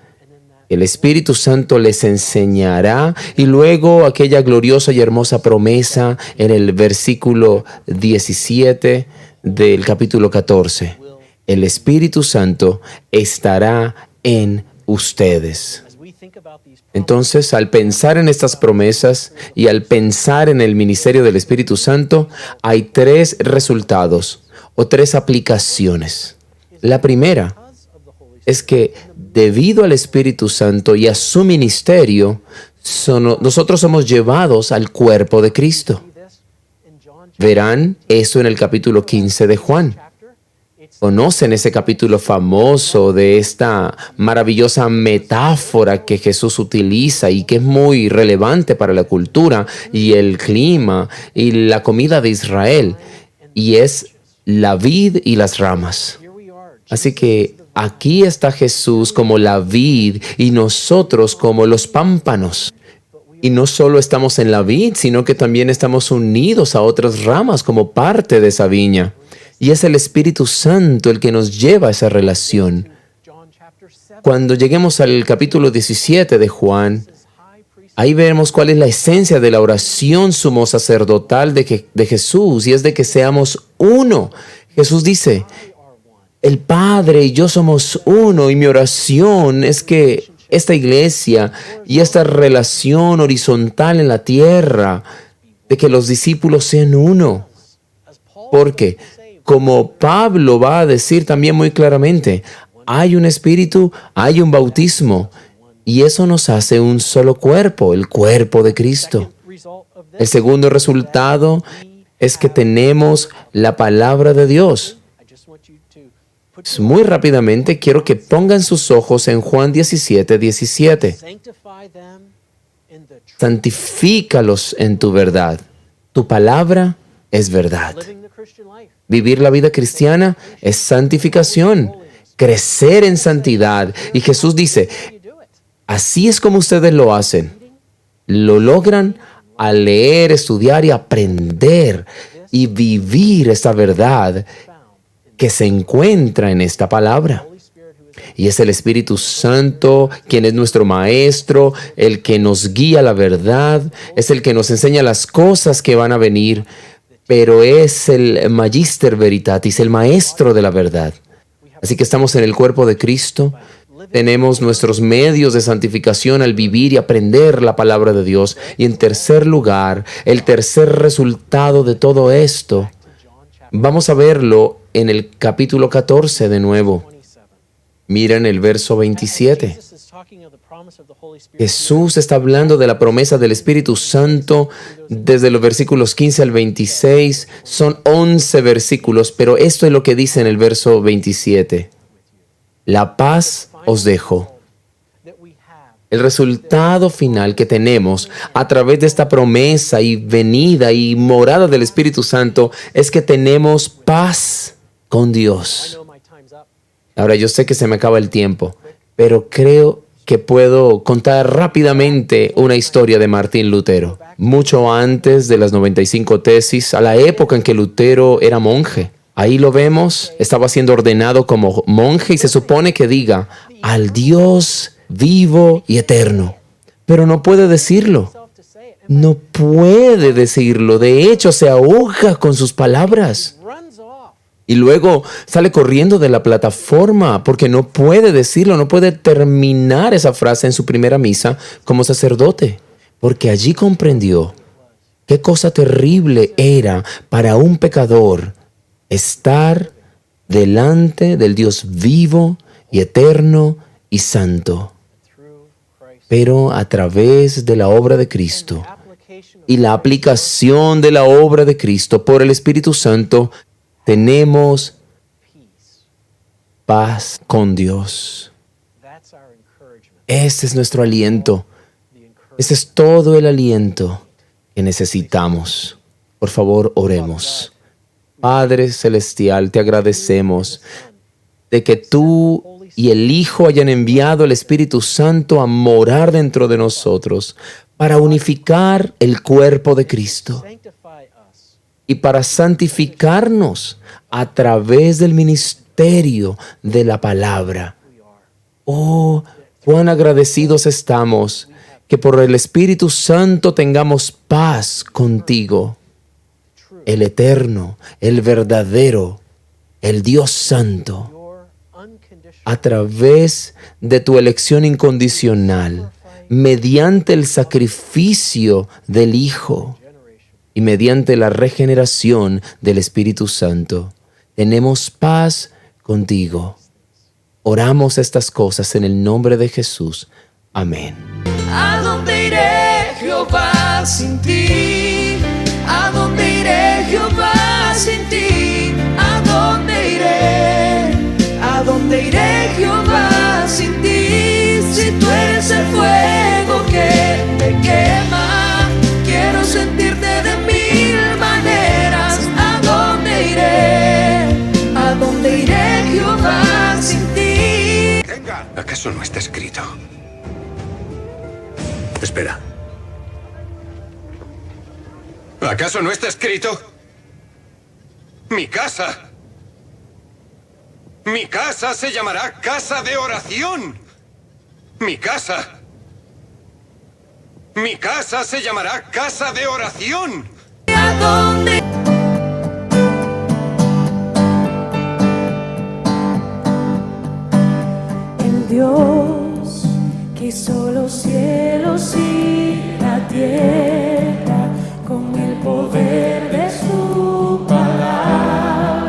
El Espíritu Santo les enseñará. Y luego aquella gloriosa y hermosa promesa en el versículo 17 del capítulo 14. El Espíritu Santo estará en ustedes. Entonces, al pensar en estas promesas y al pensar en el ministerio del Espíritu Santo, hay tres resultados o tres aplicaciones. La primera es que debido al Espíritu Santo y a su ministerio, nosotros somos llevados al cuerpo de Cristo. Verán eso en el capítulo 15 de Juan. Conocen ese capítulo famoso de esta maravillosa metáfora que Jesús utiliza y que es muy relevante para la cultura y el clima y la comida de Israel, y es la vid y las ramas. Así que aquí está Jesús como la vid y nosotros como los pámpanos. Y no solo estamos en la vid, sino que también estamos unidos a otras ramas como parte de esa viña. Y es el Espíritu Santo el que nos lleva a esa relación. Cuando lleguemos al capítulo 17 de Juan, ahí veremos cuál es la esencia de la oración sumo sacerdotal de Jesús, y es de que seamos uno. Jesús dice, el Padre y yo somos uno, y mi oración es que esta iglesia y esta relación horizontal en la tierra, de que los discípulos sean uno. Porque, como Pablo va a decir también muy claramente, hay un espíritu, hay un bautismo, y eso nos hace un solo cuerpo, el cuerpo de Cristo. El segundo resultado es que tenemos la palabra de Dios. Muy rápidamente quiero que pongan sus ojos en Juan 17:17. Santifícalos en tu verdad. Tu palabra es verdad. Vivir la vida cristiana es santificación, crecer en santidad. Y Jesús dice, así es como ustedes lo hacen. Lo logran al leer, estudiar y aprender y vivir esta verdad que se encuentra en esta palabra. Y es el Espíritu Santo quien es nuestro maestro, el que nos guía a la verdad, es el que nos enseña las cosas que van a venir, pero es el Magister Veritatis, el maestro de la verdad. Así que estamos en el cuerpo de Cristo, tenemos nuestros medios de santificación al vivir y aprender la palabra de Dios. Y en tercer lugar, el tercer resultado de todo esto, vamos a verlo en el capítulo 14 de nuevo. Miren el verso 27. Jesús está hablando de la promesa del Espíritu Santo desde los versículos 15 al 26. Son 11 versículos, pero esto es lo que dice en el verso 27. La paz os dejo. El resultado final que tenemos a través de esta promesa y venida y morada del Espíritu Santo es que tenemos paz con Dios. Ahora yo sé que se me acaba el tiempo, pero creo que puedo contar rápidamente una historia de Martín Lutero. Mucho antes de las 95 tesis, a la época en que Lutero era monje. Ahí lo vemos, estaba siendo ordenado como monje y se supone que diga, al Dios vivo y eterno. Pero no puede decirlo. No puede decirlo. De hecho, se ahoga con sus palabras. Y luego sale corriendo de la plataforma porque no puede decirlo, no puede terminar esa frase en su primera misa como sacerdote. Porque allí comprendió qué cosa terrible era para un pecador estar delante del Dios vivo y eterno y santo. Pero a través de la obra de Cristo y la aplicación de la obra de Cristo por el Espíritu Santo, tenemos paz con Dios. Este es nuestro aliento. Este es todo el aliento que necesitamos. Por favor, oremos. Padre Celestial, te agradecemos de que tú y el Hijo hayan enviado el Espíritu Santo a morar dentro de nosotros para unificar el cuerpo de Cristo y para santificarnos a través del ministerio de la palabra. Oh, cuán agradecidos estamos que por el Espíritu Santo tengamos paz contigo, el eterno, el verdadero, el Dios santo, a través de tu elección incondicional, mediante el sacrificio del Hijo y mediante la regeneración del Espíritu Santo. Tenemos paz contigo. Oramos estas cosas en el nombre de Jesús. Amén. ¿A dónde iré, Jehová, sin ti? ¿A dónde iré? iré, Jehová, sin ti? ¿A dónde iré? ¿A dónde iré, Jehová, sin ti? Si tú eres el fuego que me quema, quiero sentirte de mil maneras. ¿A dónde iré? ¿A dónde iré, Jehová, sin ti? Venga. ¿Acaso no está escrito? Espera. ¿Acaso no está escrito? Mi casa. Mi casa se llamará casa de oración. Mi casa. Mi casa se llamará casa de oración. ¿A dónde? El Dios que hizo los cielos y la tierra con el poder de su palabra,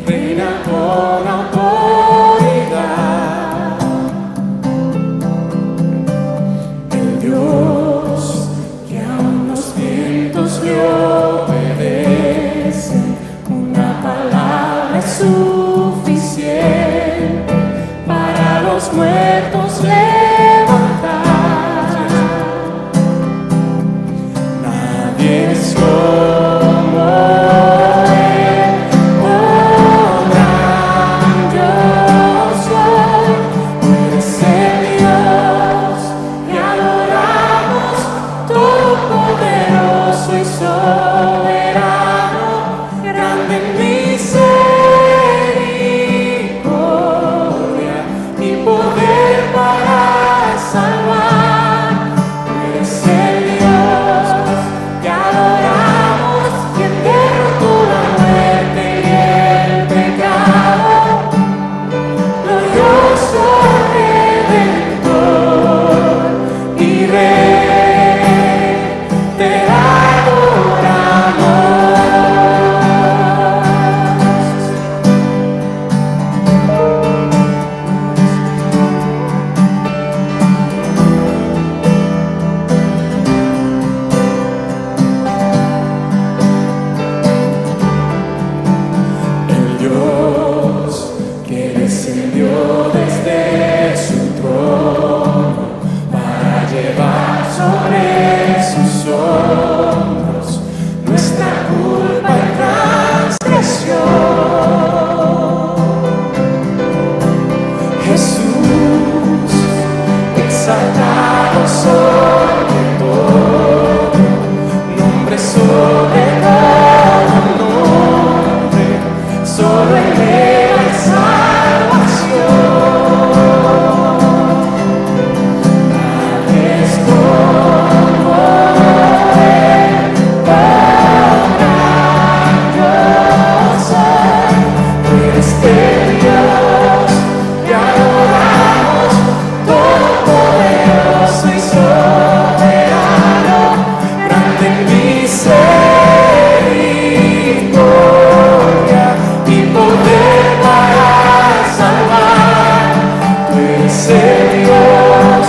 reina con autoridad. El Dios que aun los vientos le obedecen, una palabra es suficiente para los muertos levantar. Nadie es como Él, oh gran yo soy. Tú eres el Dios que adoramos, todopoderoso y soberano, grande en misericordia y poder para salvar. Tú eres el Dios que adoramos, quien derrotó la muerte y el pecado, glorioso Redentor y Rey, te adoramos. El Dios que descendió desde su trono para llevar sobre sus hombros nuestra culpa y transgresión. Jesús, exaltado sobre todo, nombre sobre todo nombre, solo en Él hay salvación. Nadie es como Él, oh gran yo soy. Tú eres el Dios que adoramos, todopoderoso y soberano, grande en misericordia y poder para salvar. Tú eres el Dios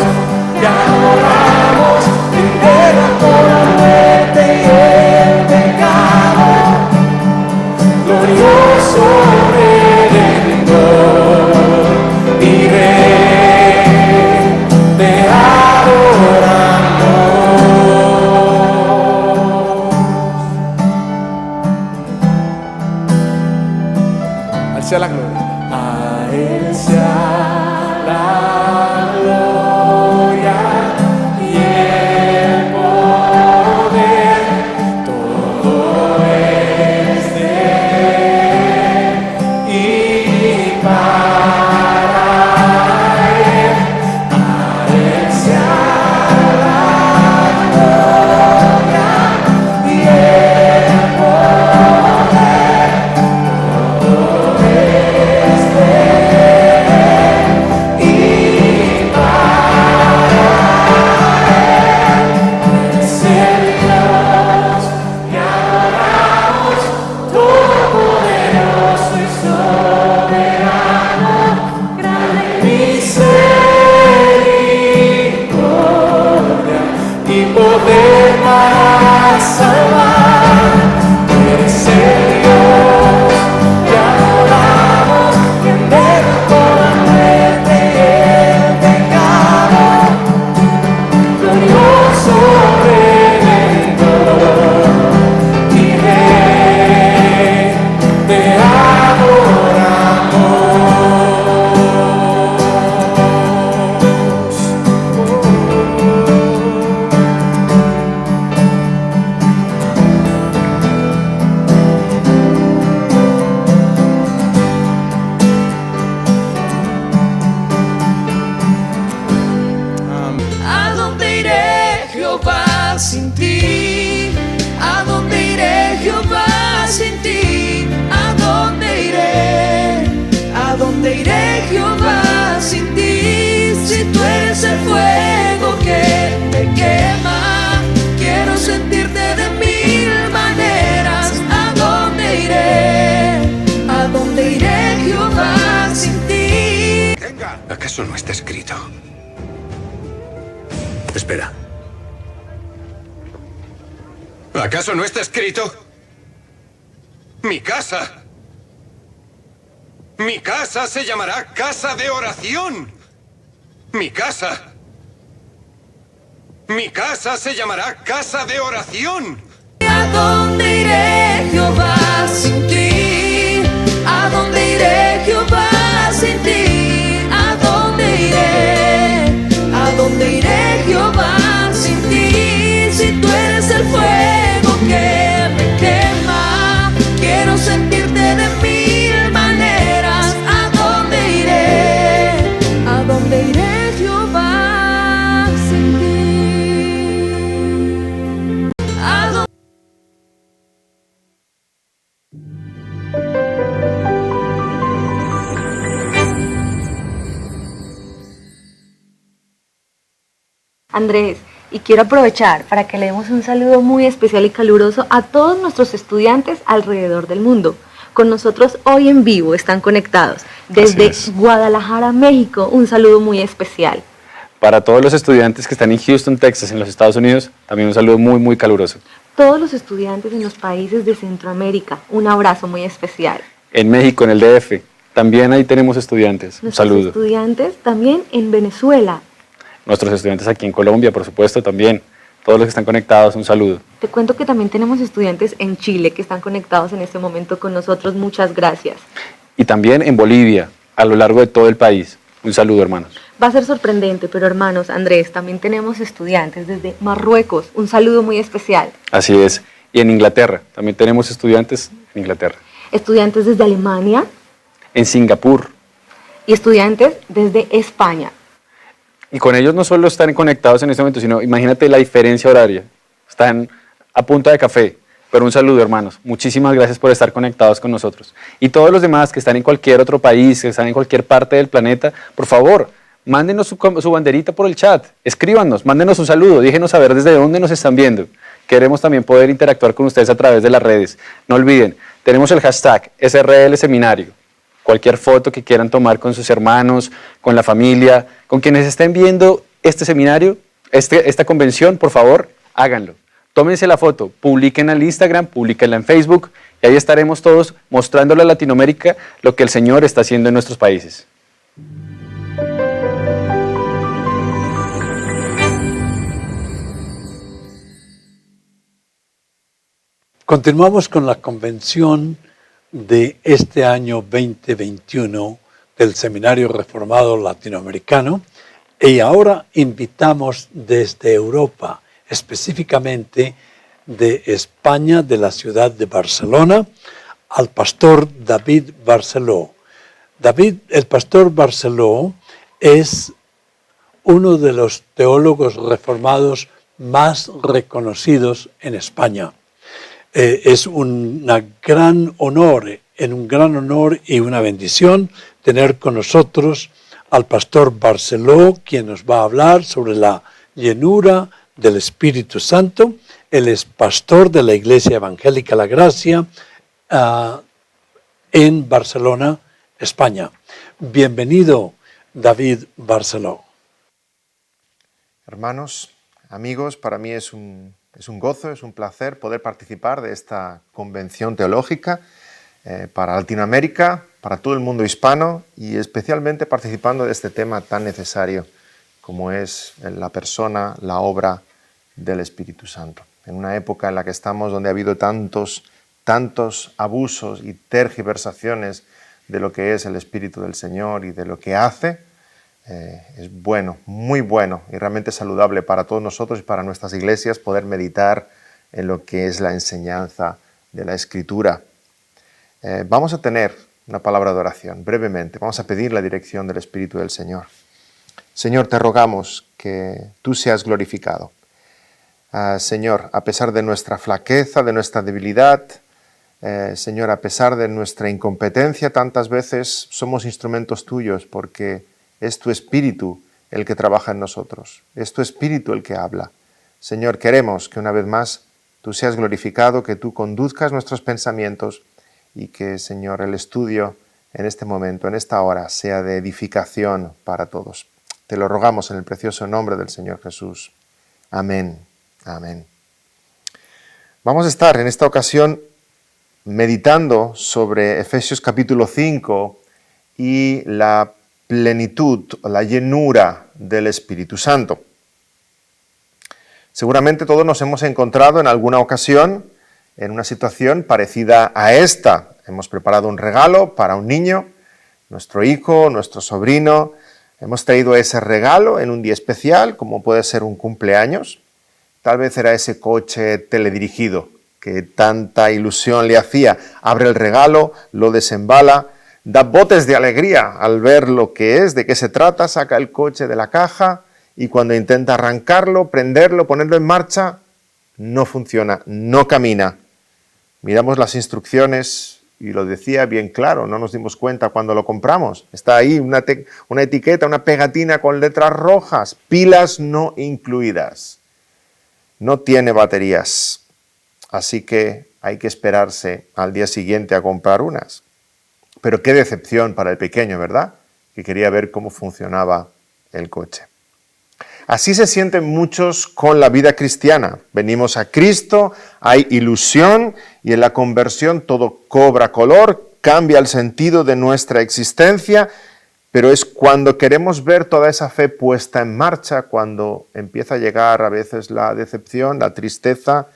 que adoramos, quien derrotó la muerte y el pecado, glorioso Redentor y Rey, te adoramos. Al sea la gloria. A Él sea la gloria y sin ti? ¿A dónde iré, Jehová, sin ti? ¿A dónde iré? ¿A dónde iré, Jehová, sin ti? Si tú eres el fuego que me quema, quiero sentirte de mil maneras. ¿A dónde iré? ¿A dónde iré, Jehová, sin ti? Venga. ¿Acaso no está escrito? Espera. ¿Acaso no está escrito? Mi casa. Mi casa se llamará casa de oración. Mi casa. Mi casa se llamará casa de oración. ¿A dónde iré, Jehová, sin ti? ¿A dónde iré, Jehová, sin ti? ¿A dónde iré? ¿A dónde iré, Jehová, sin ti? Si tú eres el fuego que me quema, quiero sentirte de mil maneras. ¿A dónde iré? ¿A dónde iré, Jehová, sin ti? ¿A dónde? Andrés, y quiero aprovechar para que le demos un saludo muy especial y caluroso a todos nuestros estudiantes alrededor del mundo. Con nosotros hoy en vivo están conectados desde Guadalajara, México. Un saludo muy especial. Para todos los estudiantes que están en Houston, Texas, en los Estados Unidos, también un saludo muy, muy caluroso. Todos los estudiantes en los países de Centroamérica, un abrazo muy especial. En México, en el DF, también ahí tenemos estudiantes. Un Nuestros saludo. estudiantes también en Venezuela. Nuestros estudiantes aquí en Colombia, por supuesto, también. Todos los que están conectados, un saludo. Te cuento que también tenemos estudiantes en Chile que están conectados en este momento con nosotros. Muchas gracias. Y también en Bolivia, a lo largo de todo el país. Un saludo, hermanos. Va a ser sorprendente, pero hermanos, Andrés, también tenemos estudiantes desde Marruecos. Un saludo muy especial. Así es. Y en Inglaterra, también tenemos estudiantes en Inglaterra. Estudiantes desde Alemania En Singapur. y estudiantes desde España. Y con ellos no solo están conectados en este momento, sino imagínate la diferencia horaria. Están a punta de café. Pero un saludo, hermanos. Muchísimas gracias por estar conectados con nosotros. Y todos los demás que están en cualquier otro país, que están en cualquier parte del planeta, por favor, mándenos su banderita por el chat. Escríbanos, mándenos un saludo, déjenos saber desde dónde nos están viendo. Queremos también poder interactuar con ustedes a través de las redes. No olviden, tenemos el hashtag SRL Seminario. Cualquier foto que quieran tomar con sus hermanos, con la familia, con quienes estén viendo este seminario, esta convención, por favor, háganlo. Tómense la foto, publiquenla en Instagram, publiquenla en Facebook y ahí estaremos todos mostrándole a Latinoamérica lo que el Señor está haciendo en nuestros países. Continuamos con la convención de este año 2021 del Seminario Reformado Latinoamericano y ahora invitamos desde Europa, específicamente de España, de la ciudad de Barcelona, al pastor David Barceló. El pastor Barceló es uno de los teólogos reformados más reconocidos en España. Es un gran honor y una bendición tener con nosotros al pastor Barceló, quien nos va a hablar sobre la llenura del Espíritu Santo. Él es pastor de la Iglesia Evangélica La Gracia en Barcelona, España. Bienvenido, David Barceló. Hermanos, amigos, para mí es un gozo, es un placer poder participar de esta convención teológica para Latinoamérica, para todo el mundo hispano y especialmente participando de este tema tan necesario como es la persona, la obra del Espíritu Santo. En una época en la que estamos donde ha habido tantos abusos y tergiversaciones de lo que es el Espíritu del Señor y de lo que hace, es bueno, muy bueno y realmente saludable para todos nosotros y para nuestras iglesias poder meditar en lo que es la enseñanza de la Escritura. Vamos a tener una palabra de oración, brevemente. Vamos a pedir la dirección del Espíritu del Señor. Señor, te rogamos que tú seas glorificado. Señor, a pesar de nuestra flaqueza, de nuestra debilidad, Señor, a pesar de nuestra incompetencia, tantas veces somos instrumentos tuyos porque es tu Espíritu el que trabaja en nosotros, es tu Espíritu el que habla. Señor, queremos que una vez más tú seas glorificado, que tú conduzcas nuestros pensamientos y que, Señor, el estudio en este momento, en esta hora, sea de edificación para todos. Te lo rogamos en el precioso nombre del Señor Jesús. Amén. Amén. Vamos a estar en esta ocasión meditando sobre Efesios capítulo 5 y la plenitud, la llenura del Espíritu Santo. Seguramente todos nos hemos encontrado en alguna ocasión en una situación parecida a esta. Hemos preparado un regalo para un niño, nuestro hijo, nuestro sobrino. Hemos traído ese regalo en un día especial, como puede ser un cumpleaños. Tal vez era ese coche teledirigido que tanta ilusión le hacía. Abre el regalo, lo desembala, da botes de alegría al ver lo que es, de qué se trata, saca el coche de la caja y cuando intenta arrancarlo, prenderlo, ponerlo en marcha, no funciona, no camina. Miramos las instrucciones y lo decía bien claro, no nos dimos cuenta cuando lo compramos. Está ahí una etiqueta, una pegatina con letras rojas, pilas no incluidas. No tiene baterías, así que hay que esperarse al día siguiente a comprar unas. Pero qué decepción para el pequeño, ¿verdad? Que quería ver cómo funcionaba el coche. Así se sienten muchos con la vida cristiana. Venimos a Cristo, hay ilusión y en la conversión todo cobra color, cambia el sentido de nuestra existencia, pero es cuando queremos ver toda esa fe puesta en marcha, cuando empieza a llegar a veces la decepción, la tristeza,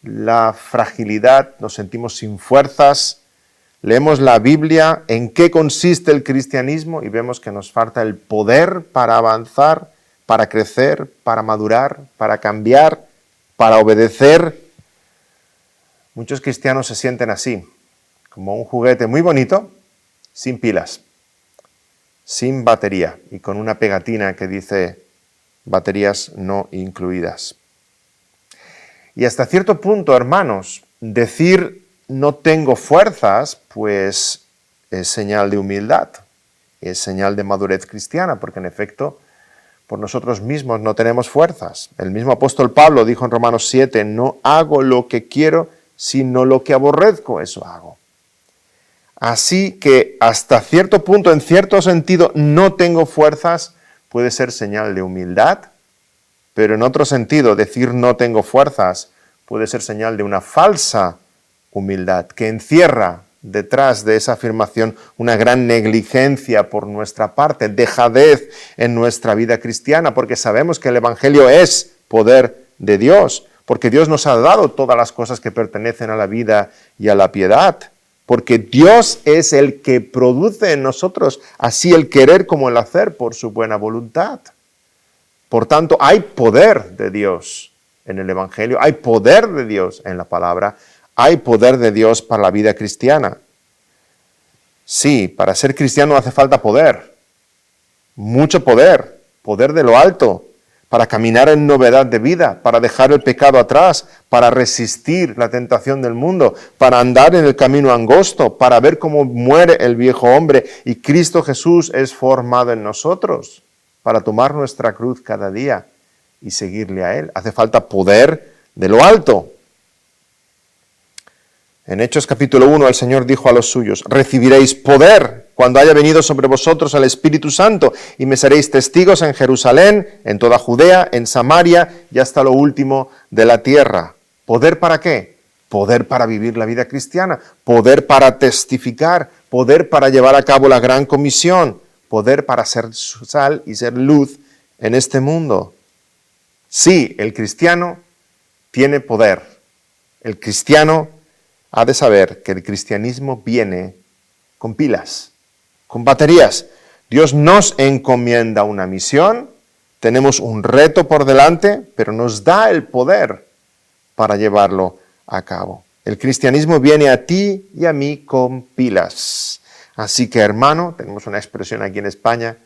la fragilidad, nos sentimos sin fuerzas. Leemos la Biblia, en qué consiste el cristianismo y vemos que nos falta el poder para avanzar, para crecer, para madurar, para cambiar, para obedecer. Muchos cristianos se sienten así, como un juguete muy bonito, sin pilas, sin batería y con una pegatina que dice baterías no incluidas. Y hasta cierto punto, hermanos, decir no tengo fuerzas, pues es señal de humildad, es señal de madurez cristiana, porque en efecto, por nosotros mismos no tenemos fuerzas. El mismo apóstol Pablo dijo en Romanos 7, no hago lo que quiero, sino lo que aborrezco, eso hago. Así que hasta cierto punto, en cierto sentido, no tengo fuerzas, puede ser señal de humildad, pero en otro sentido, decir no tengo fuerzas puede ser señal de una falsa humildad, que encierra detrás de esa afirmación una gran negligencia por nuestra parte, dejadez en nuestra vida cristiana, porque sabemos que el Evangelio es poder de Dios, porque Dios nos ha dado todas las cosas que pertenecen a la vida y a la piedad, porque Dios es el que produce en nosotros así el querer como el hacer por su buena voluntad. Por tanto, hay poder de Dios en el Evangelio, hay poder de Dios en la palabra, hay poder de Dios para la vida cristiana. Sí, para ser cristiano hace falta poder, mucho poder, poder de lo alto, para caminar en novedad de vida, para dejar el pecado atrás, para resistir la tentación del mundo, para andar en el camino angosto, para ver cómo muere el viejo hombre y Cristo Jesús es formado en nosotros, para tomar nuestra cruz cada día y seguirle a Él. Hace falta poder de lo alto. En Hechos capítulo 1 el Señor dijo a los suyos, recibiréis poder cuando haya venido sobre vosotros el Espíritu Santo y me seréis testigos en Jerusalén, en toda Judea, en Samaria y hasta lo último de la tierra. ¿Poder para qué? Poder para vivir la vida cristiana, poder para testificar, poder para llevar a cabo la gran comisión, poder para ser sal y ser luz en este mundo. Sí, el cristiano tiene poder. El cristiano ha de saber que el cristianismo viene con pilas, con baterías. Dios nos encomienda una misión, tenemos un reto por delante, pero nos da el poder para llevarlo a cabo. El cristianismo viene a ti y a mí con pilas. Así que, hermano, tenemos una expresión aquí en España,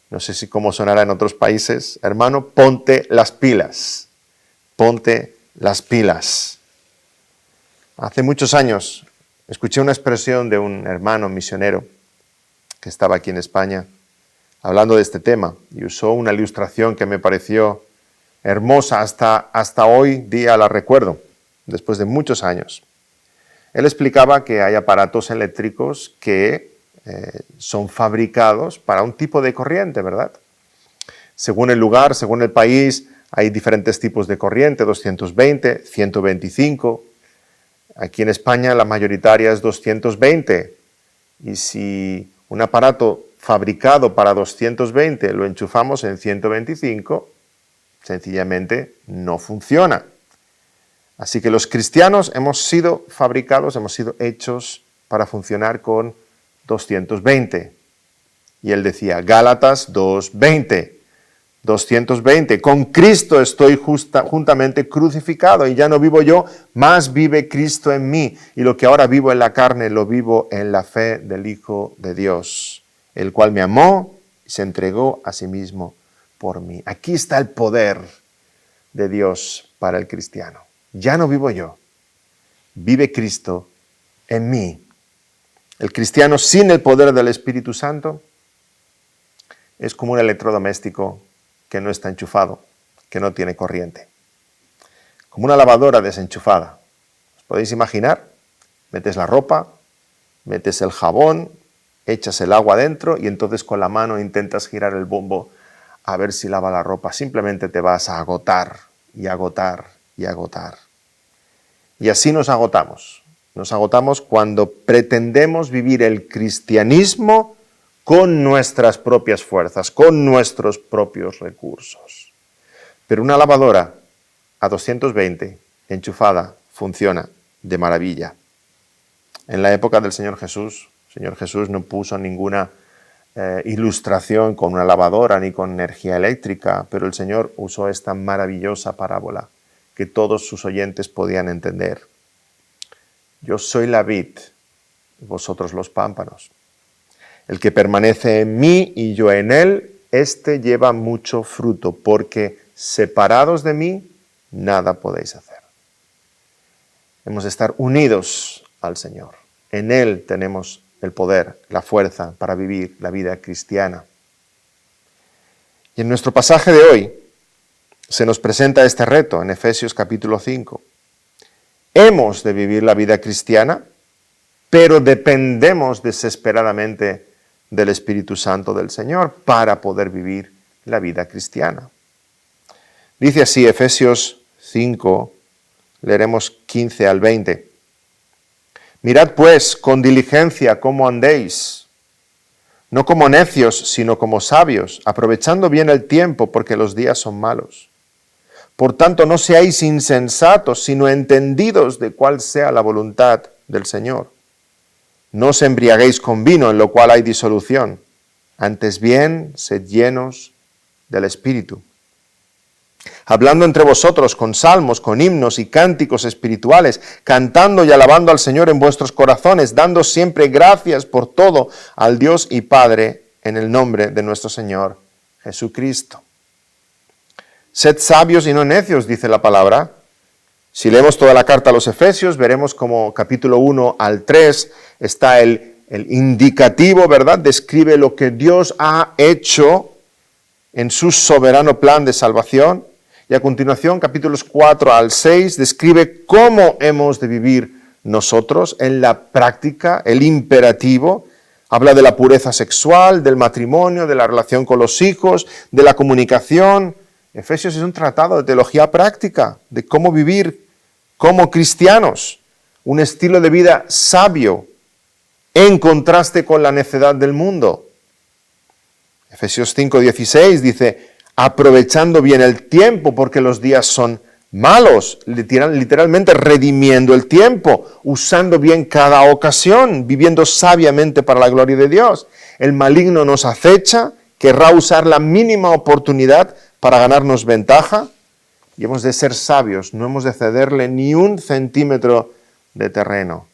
no sé si cómo sonará en otros países, hermano, ponte las pilas. Ponte las pilas. Hace muchos años escuché una expresión de un hermano misionero que estaba aquí en España hablando de este tema y usó una ilustración que me pareció hermosa, hasta hoy día la recuerdo, después de muchos años. Él explicaba que hay aparatos eléctricos que son fabricados para un tipo de corriente, ¿verdad? Según el lugar, según el país, hay diferentes tipos de corriente, 220, 125. Aquí en España la mayoritaria es 220. Y si un aparato fabricado para 220 lo enchufamos en 125, sencillamente no funciona. Así que los cristianos hemos sido fabricados, hemos sido hechos para funcionar con 220. Y él decía, Gálatas 2:20, 220, con Cristo estoy juntamente crucificado y ya no vivo yo, más vive Cristo en mí. Y lo que ahora vivo en la carne, lo vivo en la fe del Hijo de Dios, el cual me amó y se entregó a sí mismo por mí. Aquí está el poder de Dios para el cristiano. Ya no vivo yo, vive Cristo en mí. El cristiano sin el poder del Espíritu Santo es como un electrodoméstico que no está enchufado, que no tiene corriente. Como una lavadora desenchufada. ¿Os podéis imaginar? Metes la ropa, metes el jabón, echas el agua dentro y entonces con la mano intentas girar el bombo a ver si lava la ropa. Simplemente te vas a agotar y agotar y agotar. Y así nos agotamos. Nos agotamos cuando pretendemos vivir el cristianismo con nuestras propias fuerzas, con nuestros propios recursos. Pero una lavadora a 220, enchufada, funciona de maravilla. En la época del Señor Jesús no puso ninguna ilustración con una lavadora ni con energía eléctrica, pero el Señor usó esta maravillosa parábola que todos sus oyentes podían entender. Yo soy la vid, vosotros los pámpanos. El que permanece en mí y yo en él, éste lleva mucho fruto, porque separados de mí, nada podéis hacer. Hemos de estar unidos al Señor. En él tenemos el poder, la fuerza para vivir la vida cristiana. Y en nuestro pasaje de hoy se nos presenta este reto en Efesios capítulo 5. Hemos de vivir la vida cristiana, pero dependemos desesperadamente del Espíritu Santo del Señor para poder vivir la vida cristiana. Dice así Efesios 5, leeremos 15 al 20. Mirad pues con diligencia cómo andéis, no como necios, sino como sabios, aprovechando bien el tiempo, porque los días son malos. Por tanto, no seáis insensatos, sino entendidos de cuál sea la voluntad del Señor. No os embriaguéis con vino, en lo cual hay disolución. Antes bien, sed llenos del Espíritu, hablando entre vosotros con salmos, con himnos y cánticos espirituales, cantando y alabando al Señor en vuestros corazones, dando siempre gracias por todo al Dios y Padre, en el nombre de nuestro Señor Jesucristo. Sed sabios y no necios, dice la palabra. Si leemos toda la carta a los Efesios, veremos como capítulo 1 al 3 está el indicativo, ¿verdad? Describe lo que Dios ha hecho en su soberano plan de salvación. Y a continuación, capítulos 4 al 6, describe cómo hemos de vivir nosotros en la práctica, el imperativo. Habla de la pureza sexual, del matrimonio, de la relación con los hijos, de la comunicación. Efesios es un tratado de teología práctica, de cómo vivir como cristianos, un estilo de vida sabio, en contraste con la necedad del mundo. Efesios 5:16 dice, aprovechando bien el tiempo, porque los días son malos, literalmente redimiendo el tiempo, usando bien cada ocasión, viviendo sabiamente para la gloria de Dios. El maligno nos acecha, querrá usar la mínima oportunidad para ganarnos ventaja, y hemos de ser sabios, no hemos de cederle ni un centímetro de terreno.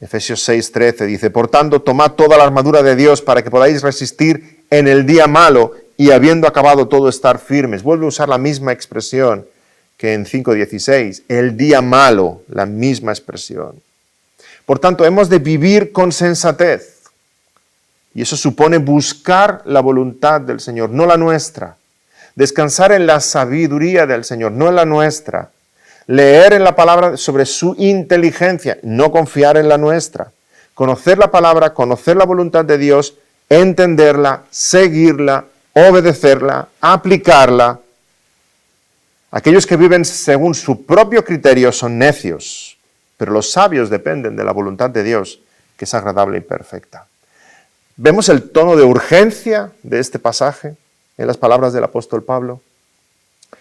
Efesios 6:13 dice, por tanto, tomad toda la armadura de Dios para que podáis resistir en el día malo y habiendo acabado todo estar firmes. Vuelve a usar la misma expresión que en 5:16, el día malo, la misma expresión. Por tanto, hemos de vivir con sensatez. Y eso supone buscar la voluntad del Señor, no la nuestra. Descansar en la sabiduría del Señor, no en la nuestra. Leer en la palabra sobre su inteligencia, no confiar en la nuestra. Conocer la palabra, conocer la voluntad de Dios, entenderla, seguirla, obedecerla, aplicarla. Aquellos que viven según su propio criterio son necios, pero los sabios dependen de la voluntad de Dios, que es agradable y perfecta. ¿Vemos el tono de urgencia de este pasaje en las palabras del apóstol Pablo?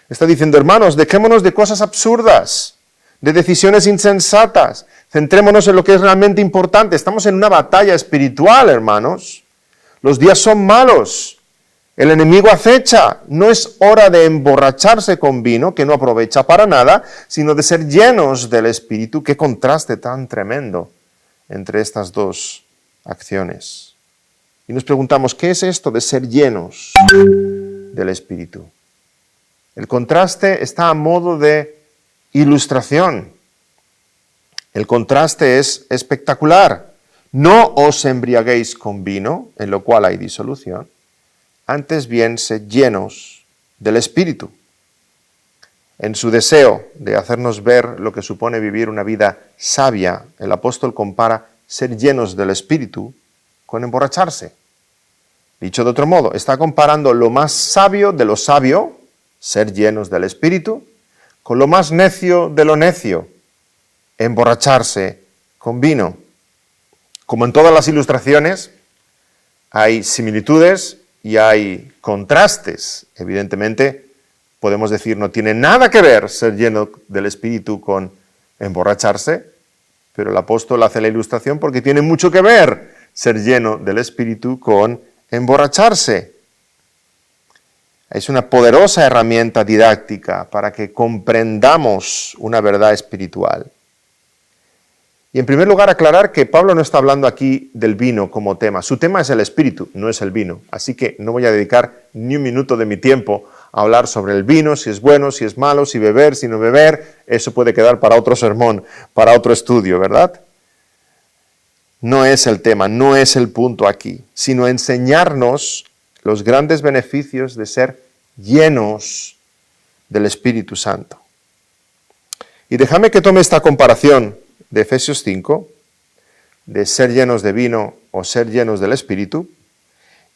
Está diciendo, hermanos, dejémonos de cosas absurdas, de decisiones insensatas, centrémonos en lo que es realmente importante. Estamos en una batalla espiritual, hermanos. Los días son malos, el enemigo acecha. No es hora de emborracharse con vino, que no aprovecha para nada, sino de ser llenos del Espíritu. Qué contraste tan tremendo entre estas dos acciones. Y nos preguntamos, ¿qué es esto de ser llenos del Espíritu? El contraste está a modo de ilustración. El contraste es espectacular. No os embriaguéis con vino, en lo cual hay disolución, antes bien sed llenos del Espíritu. En su deseo de hacernos ver lo que supone vivir una vida sabia, el apóstol compara ser llenos del Espíritu con emborracharse. Dicho de otro modo, está comparando lo más sabio de lo sabio, ser llenos del Espíritu, con lo más necio de lo necio, emborracharse con vino. Como en todas las ilustraciones, hay similitudes y hay contrastes. Evidentemente, podemos decir, no tiene nada que ver ser lleno del Espíritu con emborracharse, pero el apóstol hace la ilustración porque tiene mucho que ver ser lleno del Espíritu con emborracharse. Es una poderosa herramienta didáctica para que comprendamos una verdad espiritual. Y en primer lugar, aclarar que Pablo no está hablando aquí del vino como tema. Su tema es el espíritu, no es el vino. Así que no voy a dedicar ni un minuto de mi tiempo a hablar sobre el vino, si es bueno, si es malo, si beber, si no beber. Eso puede quedar para otro sermón, para otro estudio, ¿verdad? No es el tema, no es el punto aquí, sino enseñarnos los grandes beneficios de ser llenos del Espíritu Santo. Y déjame que tome esta comparación de Efesios 5, de ser llenos de vino o ser llenos del Espíritu,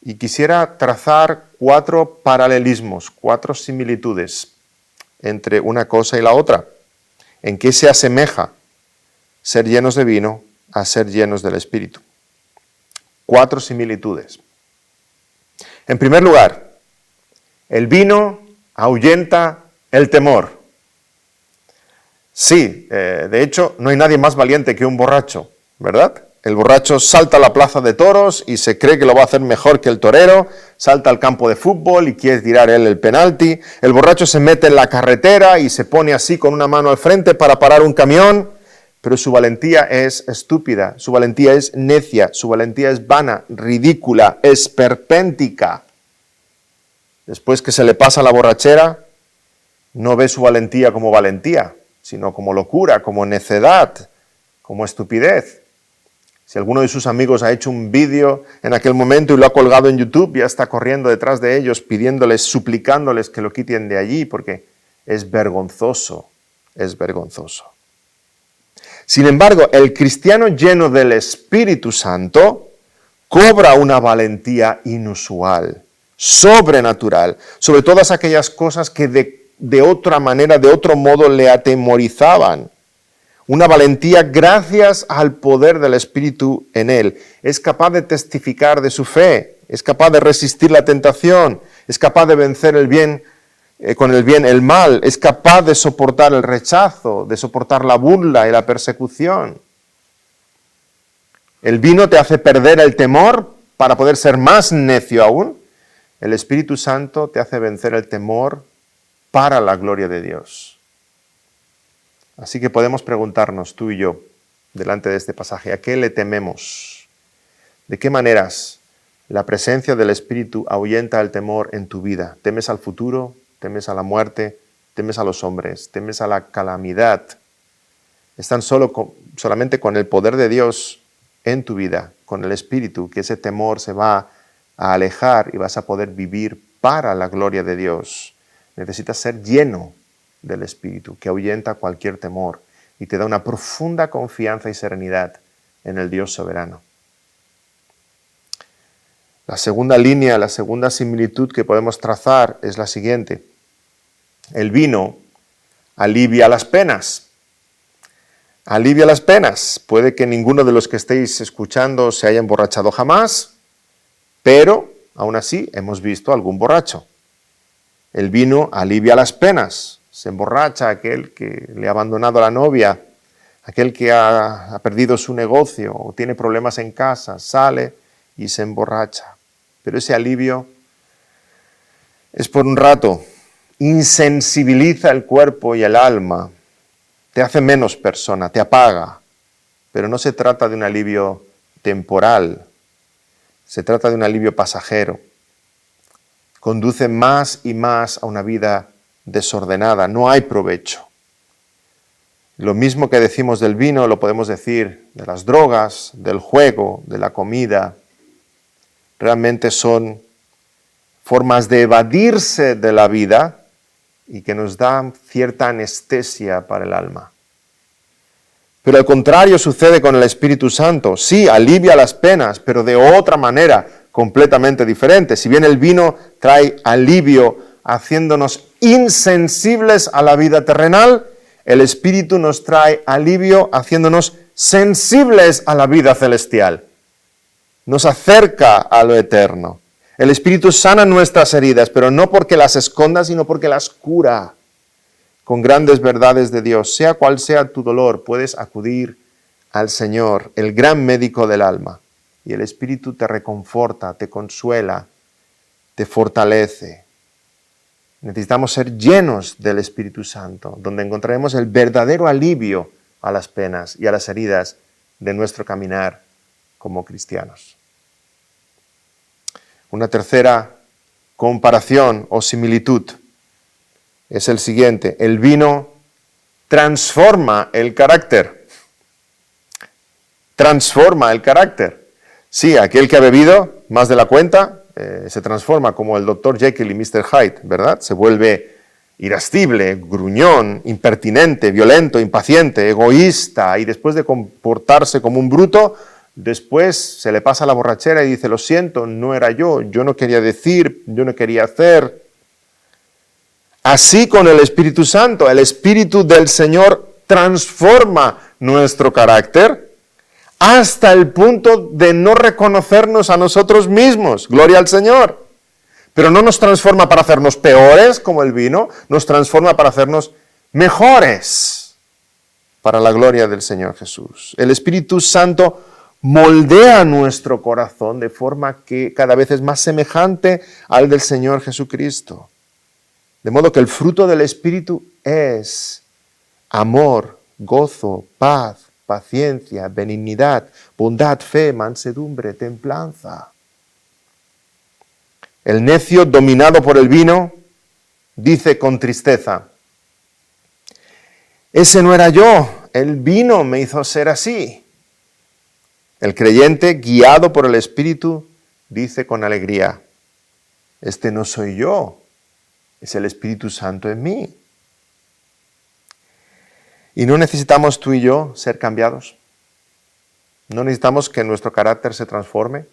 y quisiera trazar 4 paralelismos, 4 similitudes entre una cosa y la otra. ¿En qué se asemeja ser llenos de vino a ser llenos del Espíritu? 4 similitudes. En primer lugar, el vino ahuyenta el temor. Sí, de hecho, no hay nadie más valiente que un borracho, ¿verdad? El borracho salta a la plaza de toros y se cree que lo va a hacer mejor que el torero, salta al campo de fútbol y quiere tirar él el penalti. El borracho se mete en la carretera y se pone así con una mano al frente para parar un camión, pero su valentía es estúpida, su valentía es necia, su valentía es vana, ridícula, esperpéntica. Después que se le pasa la borrachera, no ve su valentía como valentía, sino como locura, como necedad, como estupidez. Si alguno de sus amigos ha hecho un vídeo en aquel momento y lo ha colgado en YouTube, ya está corriendo detrás de ellos, pidiéndoles, suplicándoles que lo quiten de allí, porque es vergonzoso, es vergonzoso. Sin embargo, el cristiano lleno del Espíritu Santo cobra una valentía inusual, sobrenatural, sobre todas aquellas cosas que de otra manera, de otro modo le atemorizaban. Una valentía gracias al poder del Espíritu en él. Es capaz de testificar de su fe, es capaz de resistir la tentación, es capaz de vencer el bien con el bien el mal, es capaz de soportar el rechazo, de soportar la burla y la persecución. El vino te hace perder el temor para poder ser más necio aún. El Espíritu Santo te hace vencer el temor para la gloria de Dios. Así que podemos preguntarnos, tú y yo, delante de este pasaje, ¿a qué le tememos? ¿De qué maneras la presencia del Espíritu ahuyenta el temor en tu vida? ¿Temes al futuro? ¿Temes a la muerte? temes a los hombres, temes a la calamidad. Están solamente con el poder de Dios en tu vida, con el Espíritu, que ese temor se va a alejar y vas a poder vivir para la gloria de Dios. Necesitas ser lleno del Espíritu, que ahuyenta cualquier temor y te da una profunda confianza y serenidad en el Dios soberano. La segunda línea, la segunda similitud que podemos trazar es la siguiente. El vino alivia las penas. Alivia las penas. Puede que ninguno de los que estéis escuchando se haya emborrachado jamás, pero aún así hemos visto algún borracho. El vino alivia las penas. Se emborracha aquel que le ha abandonado a la novia, aquel que ha perdido su negocio o tiene problemas en casa, sale y se emborracha. Pero ese alivio es por un rato, insensibiliza el cuerpo y el alma, te hace menos persona, te apaga. Pero no se trata de un alivio temporal, se trata de un alivio pasajero. Conduce más y más a una vida desordenada, no hay provecho. Lo mismo que decimos del vino lo podemos decir de las drogas, del juego, de la comida. Realmente son formas de evadirse de la vida y que nos dan cierta anestesia para el alma. Pero al contrario sucede con el Espíritu Santo. Sí, alivia las penas, pero de otra manera completamente diferente. Si bien el vino trae alivio haciéndonos insensibles a la vida terrenal, el Espíritu nos trae alivio haciéndonos sensibles a la vida celestial. Nos acerca a lo eterno. El Espíritu sana nuestras heridas, pero no porque las esconda, sino porque las cura con grandes verdades de Dios. Sea cual sea tu dolor, puedes acudir al Señor, el gran médico del alma. Y el Espíritu te reconforta, te consuela, te fortalece. Necesitamos ser llenos del Espíritu Santo, donde encontraremos el verdadero alivio a las penas y a las heridas de nuestro caminar como cristianos. Una tercera comparación o similitud es el siguiente. El vino transforma el carácter. Transforma el carácter. Sí, aquel que ha bebido más de la cuenta se transforma como el Dr. Jekyll y Mr. Hyde, ¿verdad? Se vuelve irascible, gruñón, impertinente, violento, impaciente, egoísta, y después de comportarse como un bruto, después se le pasa la borrachera y dice: lo siento, no era yo no quería decir, yo no quería hacer. Así con el Espíritu Santo, el Espíritu del Señor transforma nuestro carácter hasta el punto de no reconocernos a nosotros mismos. Gloria al Señor. Pero no nos transforma para hacernos peores como el vino, nos transforma para hacernos mejores para la gloria del Señor Jesús. El Espíritu Santo moldea nuestro corazón de forma que cada vez es más semejante al del Señor Jesucristo. De modo que el fruto del Espíritu es amor, gozo, paz, paciencia, benignidad, bondad, fe, mansedumbre, templanza. El necio, dominado por el vino, dice con tristeza: ese no era yo, el vino me hizo ser así. El creyente, guiado por el Espíritu, dice con alegría: este no soy yo, es el Espíritu Santo en mí. ¿Y no necesitamos tú y yo ser cambiados? ¿No necesitamos que nuestro carácter se transforme?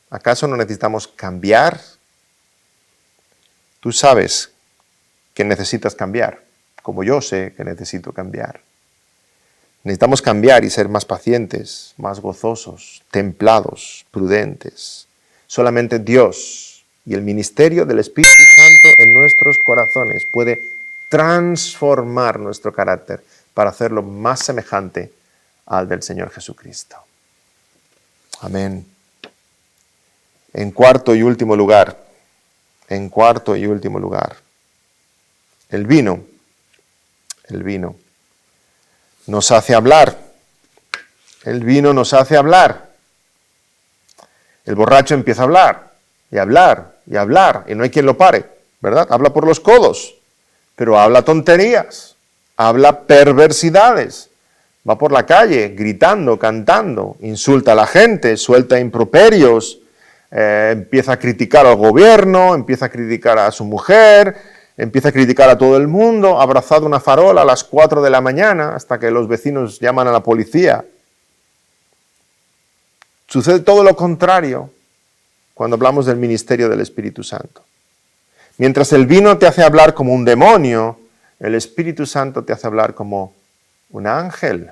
¿Acaso no necesitamos cambiar? Tú sabes que necesitas cambiar, como yo sé que necesito cambiar. Necesitamos cambiar y ser más pacientes, más gozosos, templados, prudentes. Solamente Dios y el ministerio del Espíritu Santo en nuestros corazones puede transformar nuestro carácter para hacerlo más semejante al del Señor Jesucristo. Amén. En cuarto y último lugar, el vino nos hace hablar. El vino nos hace hablar. El borracho empieza a hablar, y hablar, y hablar, y no hay quien lo pare, ¿verdad? Habla por los codos. pero habla tonterías, habla perversidades. Va por la calle gritando, cantando, insulta a la gente, suelta improperios, empieza a criticar al gobierno, empieza a criticar a su mujer, empieza a criticar a todo el mundo, abrazado una farola a las 4 de la mañana hasta que los vecinos llaman a la policía. Sucede todo lo contrario cuando hablamos del ministerio del Espíritu Santo. Mientras el vino te hace hablar como un demonio, el Espíritu Santo te hace hablar como un ángel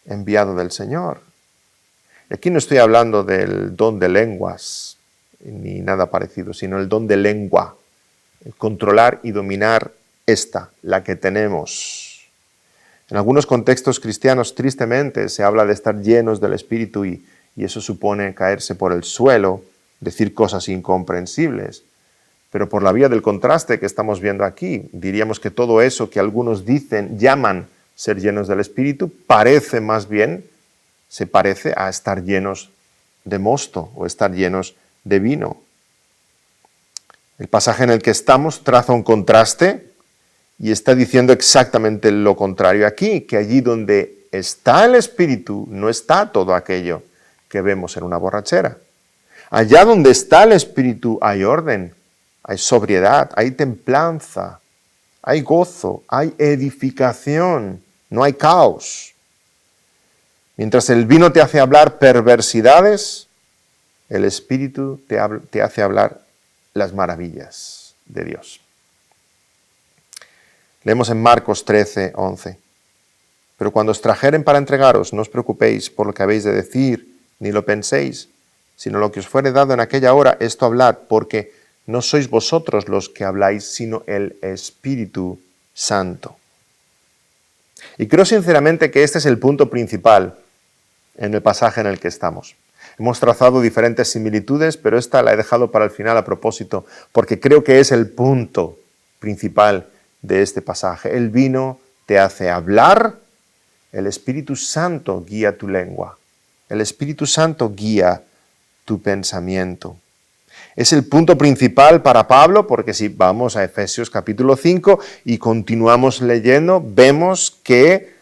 enviado del Señor. Y aquí no estoy hablando del don de lenguas ni nada parecido, sino el don de lengua, el controlar y dominar la que tenemos. En algunos contextos cristianos, tristemente, se habla de estar llenos del Espíritu y eso supone caerse por el suelo, decir cosas incomprensibles. Pero por la vía del contraste que estamos viendo aquí, diríamos que todo eso que algunos llaman ser llenos del Espíritu, se parece a estar llenos de mosto o estar llenos de vino. El pasaje en el que estamos traza un contraste y está diciendo exactamente lo contrario aquí, que allí donde está el Espíritu no está todo aquello que vemos en una borrachera. Allá donde está el Espíritu hay orden, hay sobriedad, hay templanza, hay gozo, hay edificación, no hay caos. Mientras el vino te hace hablar perversidades, el Espíritu te hace hablar las maravillas de Dios. Leemos en Marcos 13, 11. Pero cuando os trajeren para entregaros, no os preocupéis por lo que habéis de decir, ni lo penséis, sino lo que os fuere dado en aquella hora, esto hablad, porque no sois vosotros los que habláis, sino el Espíritu Santo. Y creo sinceramente que este es el punto principal en el pasaje en el que estamos. Hemos trazado diferentes similitudes, pero esta la he dejado para el final a propósito, porque creo que es el punto principal de este pasaje. El vino te hace hablar, el Espíritu Santo guía tu lengua, el Espíritu Santo guía tu pensamiento. Es el punto principal para Pablo, porque si vamos a Efesios capítulo 5 y continuamos leyendo, vemos que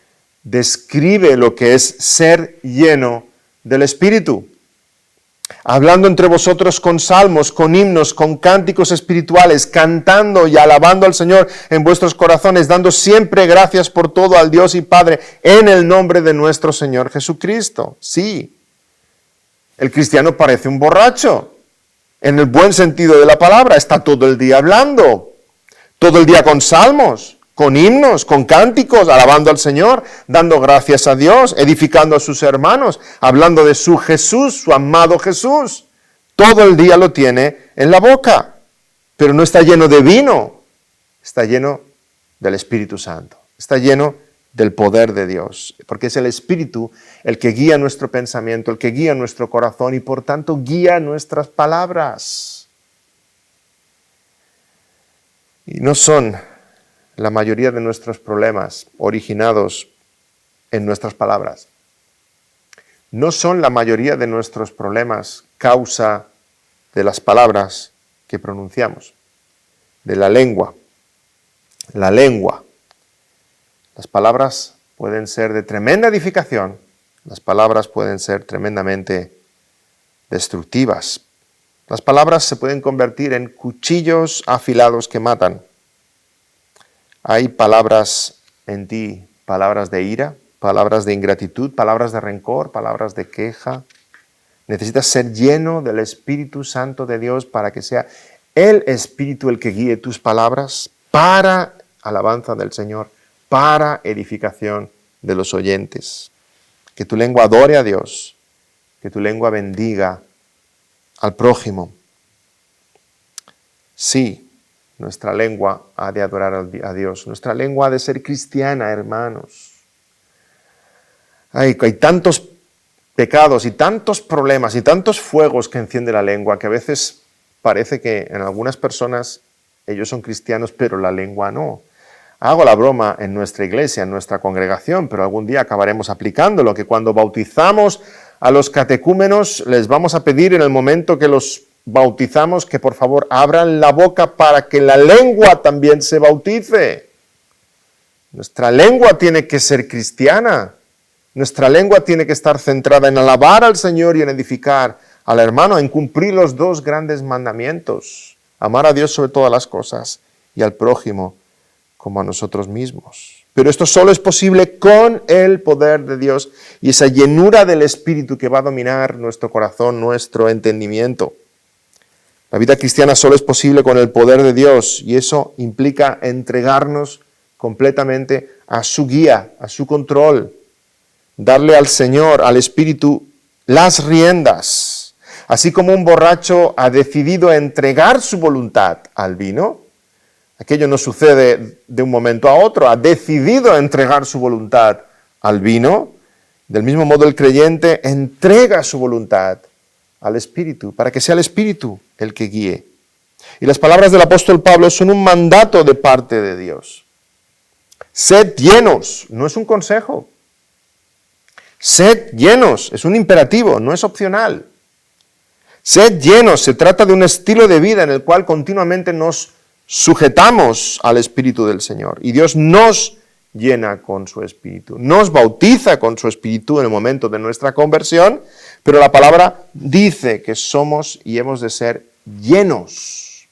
describe lo que es ser lleno del Espíritu. Hablando entre vosotros con salmos, con himnos, con cánticos espirituales, cantando y alabando al Señor en vuestros corazones, dando siempre gracias por todo al Dios y Padre, en el nombre de nuestro Señor Jesucristo. Sí, el cristiano parece un borracho, en el buen sentido de la palabra, está todo el día hablando, todo el día con salmos, con himnos, con cánticos, alabando al Señor, dando gracias a Dios, edificando a sus hermanos, hablando de su Jesús, su amado Jesús. Todo el día lo tiene en la boca, pero no está lleno de vino, está lleno del Espíritu Santo, está lleno del poder de Dios, porque es el Espíritu el que guía nuestro pensamiento, el que guía nuestro corazón y por tanto guía nuestras palabras. Y no son la mayoría de nuestros problemas originados en nuestras palabras. No son la mayoría de nuestros problemas causa de las palabras que pronunciamos, de la lengua. La lengua. Las palabras pueden ser de tremenda edificación, las palabras pueden ser tremendamente destructivas. Las palabras se pueden convertir en cuchillos afilados que matan. Hay palabras en ti, palabras de ira, palabras de ingratitud, palabras de rencor, palabras de queja. Necesitas ser lleno del Espíritu Santo de Dios para que sea el Espíritu el que guíe tus palabras para alabanza del Señor, para edificación de los oyentes. Que tu lengua adore a Dios, que tu lengua bendiga al prójimo. Sí, nuestra lengua ha de adorar a Dios. Nuestra lengua ha de ser cristiana, hermanos. Hay tantos pecados y tantos problemas y tantos fuegos que enciende la lengua que a veces parece que en algunas personas ellos son cristianos, pero la lengua no. Hago la broma en nuestra iglesia, en nuestra congregación, pero algún día acabaremos aplicándolo, que cuando bautizamos a los catecúmenos les vamos a pedir en el momento que los bautizamos, que por favor abran la boca para que la lengua también se bautice. Nuestra lengua tiene que ser cristiana. Nuestra lengua tiene que estar centrada en alabar al Señor y en edificar al hermano, en cumplir los dos grandes mandamientos: amar a Dios sobre todas las cosas y al prójimo como a nosotros mismos. Pero esto solo es posible con el poder de Dios y esa llenura del Espíritu que va a dominar nuestro corazón, nuestro entendimiento. La vida cristiana solo es posible con el poder de Dios, y eso implica entregarnos completamente a su guía, a su control, darle al Señor, al Espíritu, las riendas. Así como un borracho ha decidido entregar su voluntad al vino, aquello no sucede de un momento a otro, ha decidido entregar su voluntad al vino. Del mismo modo, el creyente entrega su voluntad al Espíritu, para que sea el Espíritu el que guíe. Y las palabras del apóstol Pablo son un mandato de parte de Dios. Sed llenos, no es un consejo. Sed llenos, es un imperativo, no es opcional. Sed llenos, se trata de un estilo de vida en el cual continuamente nos sujetamos al Espíritu del Señor. Y Dios nos llena con su Espíritu, nos bautiza con su Espíritu en el momento de nuestra conversión, pero la palabra dice que somos y hemos de ser llenos.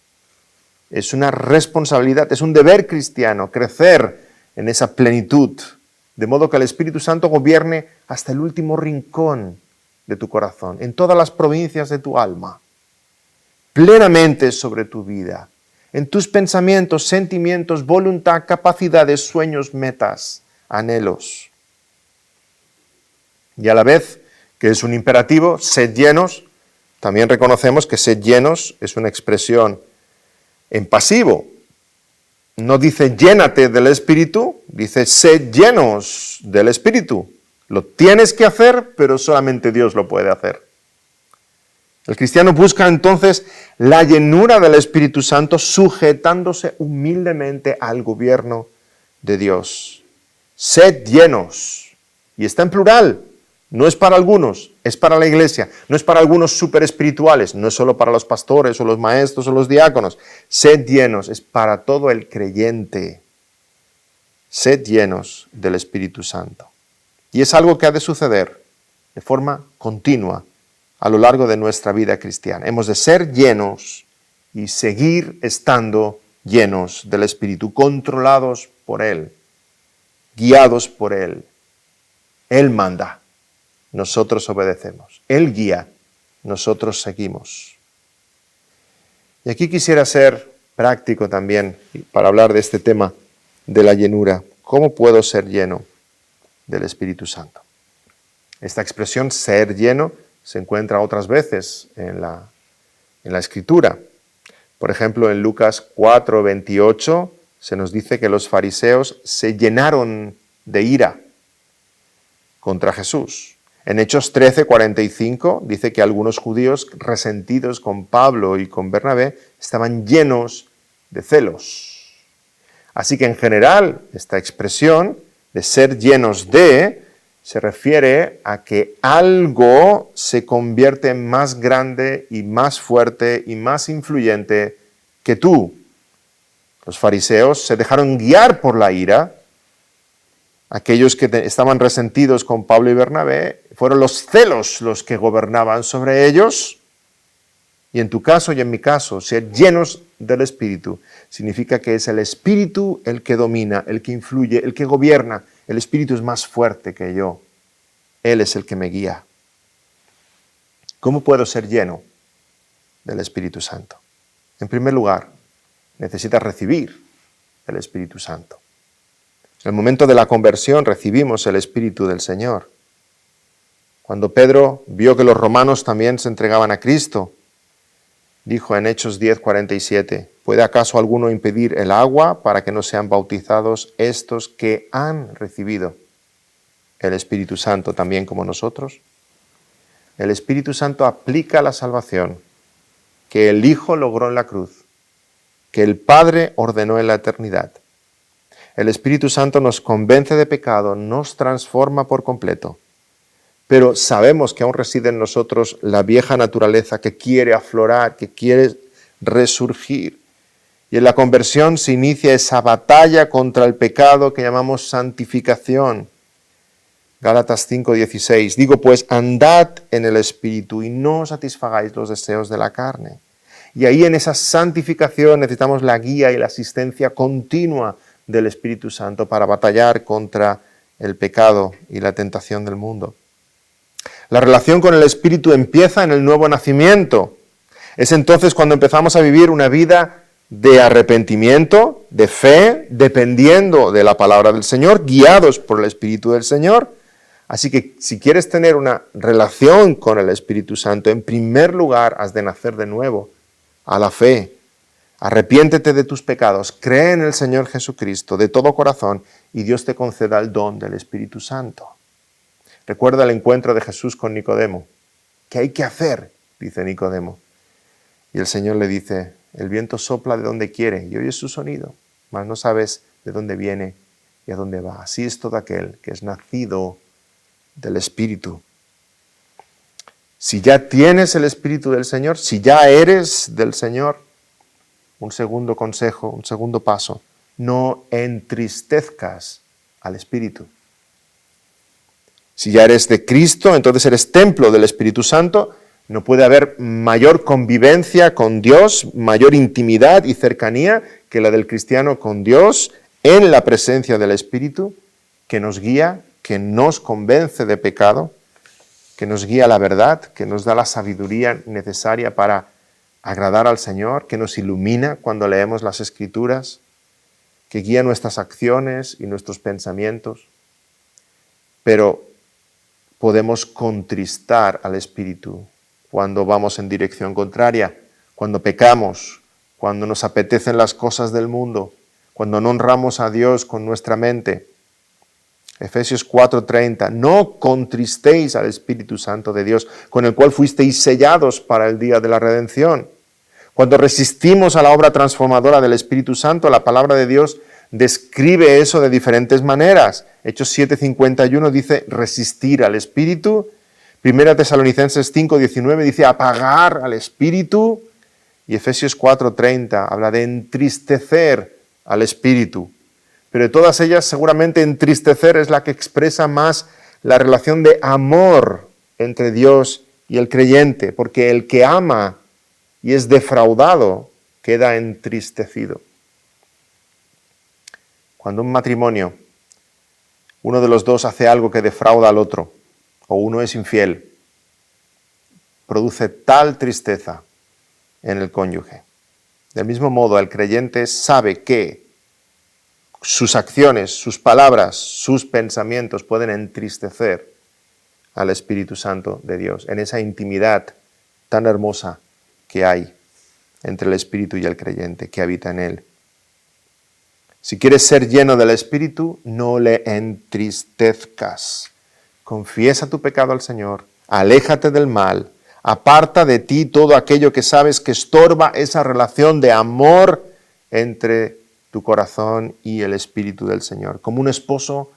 Es una responsabilidad, es un deber cristiano crecer en esa plenitud, de modo que el Espíritu Santo gobierne hasta el último rincón de tu corazón, en todas las provincias de tu alma, plenamente sobre tu vida, en tus pensamientos, sentimientos, voluntad, capacidades, sueños, metas, anhelos. Y a la vez que es un imperativo, sed llenos, también reconocemos que sed llenos es una expresión en pasivo. No dice llénate del Espíritu, dice sed llenos del Espíritu. Lo tienes que hacer, pero solamente Dios lo puede hacer. El cristiano busca entonces la llenura del Espíritu Santo, sujetándose humildemente al gobierno de Dios. Sed llenos. Y está en plural. No es para algunos, es para la iglesia. No es para algunos súper espirituales, no es solo para los pastores o los maestros o los diáconos. Sed llenos, es para todo el creyente. Sed llenos del Espíritu Santo. Y es algo que ha de suceder de forma continua a lo largo de nuestra vida cristiana. Hemos de ser llenos y seguir estando llenos del Espíritu, controlados por Él, guiados por Él. Él manda, nosotros obedecemos. Él guía, nosotros seguimos. Y aquí quisiera ser práctico también para hablar de este tema de la llenura. ¿Cómo puedo ser lleno del Espíritu Santo? Esta expresión, ser lleno, se encuentra otras veces en la Escritura. Por ejemplo, en Lucas 4:28 se nos dice que los fariseos se llenaron de ira contra Jesús. En Hechos 13:45 dice que algunos judíos resentidos con Pablo y con Bernabé estaban llenos de celos. Así que en general esta expresión de ser llenos de se refiere a que algo se convierte más grande y más fuerte y más influyente que tú. Los fariseos se dejaron guiar por la ira. Aquellos que estaban resentidos con Pablo y Bernabé, fueron los celos los que gobernaban sobre ellos. Y en tu caso y en mi caso, ser llenos del Espíritu significa que es el Espíritu el que domina, el que influye, el que gobierna. El Espíritu es más fuerte que yo. Él es el que me guía. ¿Cómo puedo ser lleno del Espíritu Santo? En primer lugar, necesitas recibir el Espíritu Santo. En el momento de la conversión recibimos el Espíritu del Señor. Cuando Pedro vio que los romanos también se entregaban a Cristo, dijo en Hechos 10:47, ¿puede acaso alguno impedir el agua para que no sean bautizados estos que han recibido el Espíritu Santo también como nosotros? El Espíritu Santo aplica la salvación que el Hijo logró en la cruz, que el Padre ordenó en la eternidad. El Espíritu Santo nos convence de pecado, nos transforma por completo, pero sabemos que aún reside en nosotros la vieja naturaleza que quiere aflorar, que quiere resurgir. Y en la conversión se inicia esa batalla contra el pecado que llamamos santificación. Gálatas 5:16. Digo pues, andad en el Espíritu y no satisfagáis los deseos de la carne. Y ahí en esa santificación necesitamos la guía y la asistencia continua del Espíritu Santo para batallar contra el pecado y la tentación del mundo. La relación con el Espíritu empieza en el nuevo nacimiento. Es entonces cuando empezamos a vivir una vida de arrepentimiento, de fe, dependiendo de la palabra del Señor, guiados por el Espíritu del Señor. Así que si quieres tener una relación con el Espíritu Santo, en primer lugar has de nacer de nuevo a la fe. Arrepiéntete de tus pecados, cree en el Señor Jesucristo de todo corazón y Dios te conceda el don del Espíritu Santo. Recuerda el encuentro de Jesús con Nicodemo. ¿Qué hay que hacer?, dice Nicodemo. Y el Señor le dice, el viento sopla de donde quiere y oyes su sonido, mas no sabes de dónde viene y a dónde va. Así es todo aquel que es nacido del Espíritu. Si ya tienes el Espíritu del Señor, si ya eres del Señor, un segundo consejo, un segundo paso, no entristezcas al Espíritu. Si ya eres de Cristo, entonces eres templo del Espíritu Santo, no puede haber mayor convivencia con Dios, mayor intimidad y cercanía que la del cristiano con Dios en la presencia del Espíritu, que nos guía, que nos convence de pecado, que nos guía a la verdad, que nos da la sabiduría necesaria para agradar al Señor, que nos ilumina cuando leemos las Escrituras, que guía nuestras acciones y nuestros pensamientos. Pero podemos contristar al Espíritu cuando vamos en dirección contraria, cuando pecamos, cuando nos apetecen las cosas del mundo, cuando no honramos a Dios con nuestra mente. Efesios 4:30, no contristéis al Espíritu Santo de Dios, con el cual fuisteis sellados para el día de la redención. Cuando resistimos a la obra transformadora del Espíritu Santo, la palabra de Dios describe eso de diferentes maneras. Hechos 7:51 dice resistir al Espíritu. 1 Tesalonicenses 5:19 dice apagar al Espíritu. Y Efesios 4:30 habla de entristecer al Espíritu. Pero de todas ellas, seguramente entristecer es la que expresa más la relación de amor entre Dios y el creyente, porque el que ama y es defraudado queda entristecido. Cuando un matrimonio, uno de los dos hace algo que defrauda al otro, o uno es infiel, produce tal tristeza en el cónyuge. Del mismo modo, el creyente sabe que sus acciones, sus palabras, sus pensamientos pueden entristecer al Espíritu Santo de Dios, en esa intimidad tan hermosa que hay entre el Espíritu y el creyente que habita en él. Si quieres ser lleno del Espíritu, no le entristezcas. Confiesa tu pecado al Señor, aléjate del mal, aparta de ti todo aquello que sabes que estorba esa relación de amor entre tu corazón y el Espíritu del Señor. Como un esposo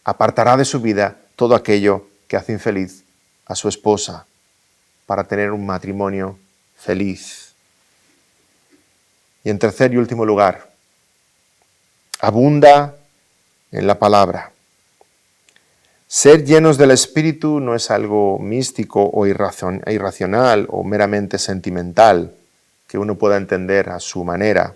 apartará de su vida todo aquello que hace infeliz a su esposa para tener un matrimonio feliz. Y en tercer y último lugar, abunda en la palabra. Ser llenos del Espíritu no es algo místico o irracional o meramente sentimental que uno pueda entender a su manera.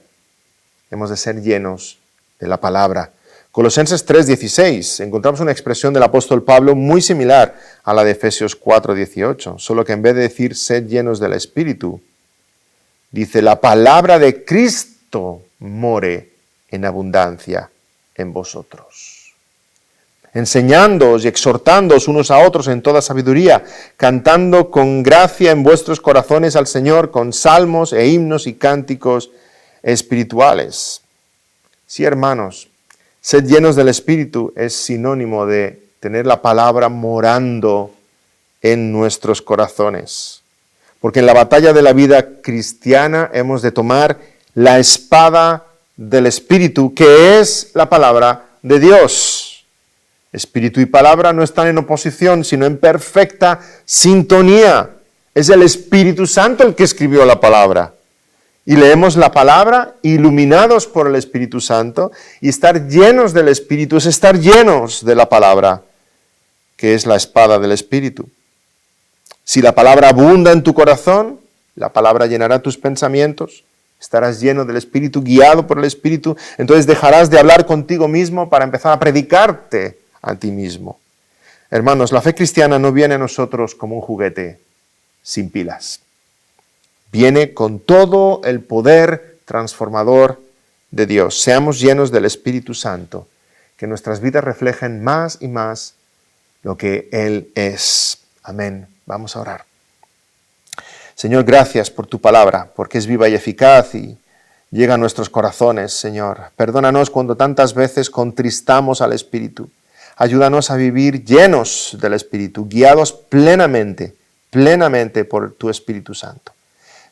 Hemos de ser llenos de la palabra. Colosenses 3:16, encontramos una expresión del apóstol Pablo muy similar a la de Efesios 4:18, solo que en vez de decir sed llenos del Espíritu, dice la palabra de Cristo more en abundancia en vosotros, enseñándoos y exhortándoos unos a otros en toda sabiduría, cantando con gracia en vuestros corazones al Señor con salmos e himnos y cánticos espirituales. Sí, hermanos, ser llenos del Espíritu es sinónimo de tener la palabra morando en nuestros corazones. Porque en la batalla de la vida cristiana hemos de tomar la espada del Espíritu, que es la palabra de Dios. Espíritu y palabra no están en oposición, sino en perfecta sintonía. Es el Espíritu Santo el que escribió la palabra. Y leemos la palabra iluminados por el Espíritu Santo, y estar llenos del Espíritu es estar llenos de la palabra, que es la espada del Espíritu. Si la palabra abunda en tu corazón, la palabra llenará tus pensamientos, estarás lleno del Espíritu, guiado por el Espíritu, entonces dejarás de hablar contigo mismo para empezar a predicarte a ti mismo. Hermanos, la fe cristiana no viene a nosotros como un juguete sin pilas. Viene con todo el poder transformador de Dios. Seamos llenos del Espíritu Santo, que nuestras vidas reflejen más y más lo que Él es. Amén. Vamos a orar. Señor, gracias por tu palabra, porque es viva y eficaz y llega a nuestros corazones, Señor. Perdónanos cuando tantas veces contristamos al Espíritu. Ayúdanos a vivir llenos del Espíritu, guiados plenamente por tu Espíritu Santo.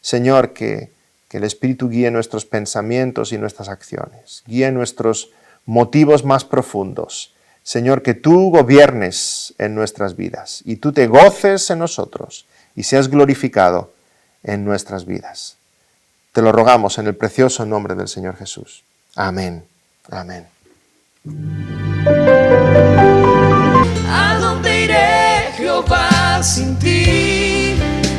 Señor, que el Espíritu guíe nuestros pensamientos y nuestras acciones, guíe nuestros motivos más profundos. Señor, que tú gobiernes en nuestras vidas y tú te goces en nosotros y seas glorificado en nuestras vidas. Te lo rogamos en el precioso nombre del Señor Jesús. Amén. Amén. ¿A dónde iré, Jehová, sin ti?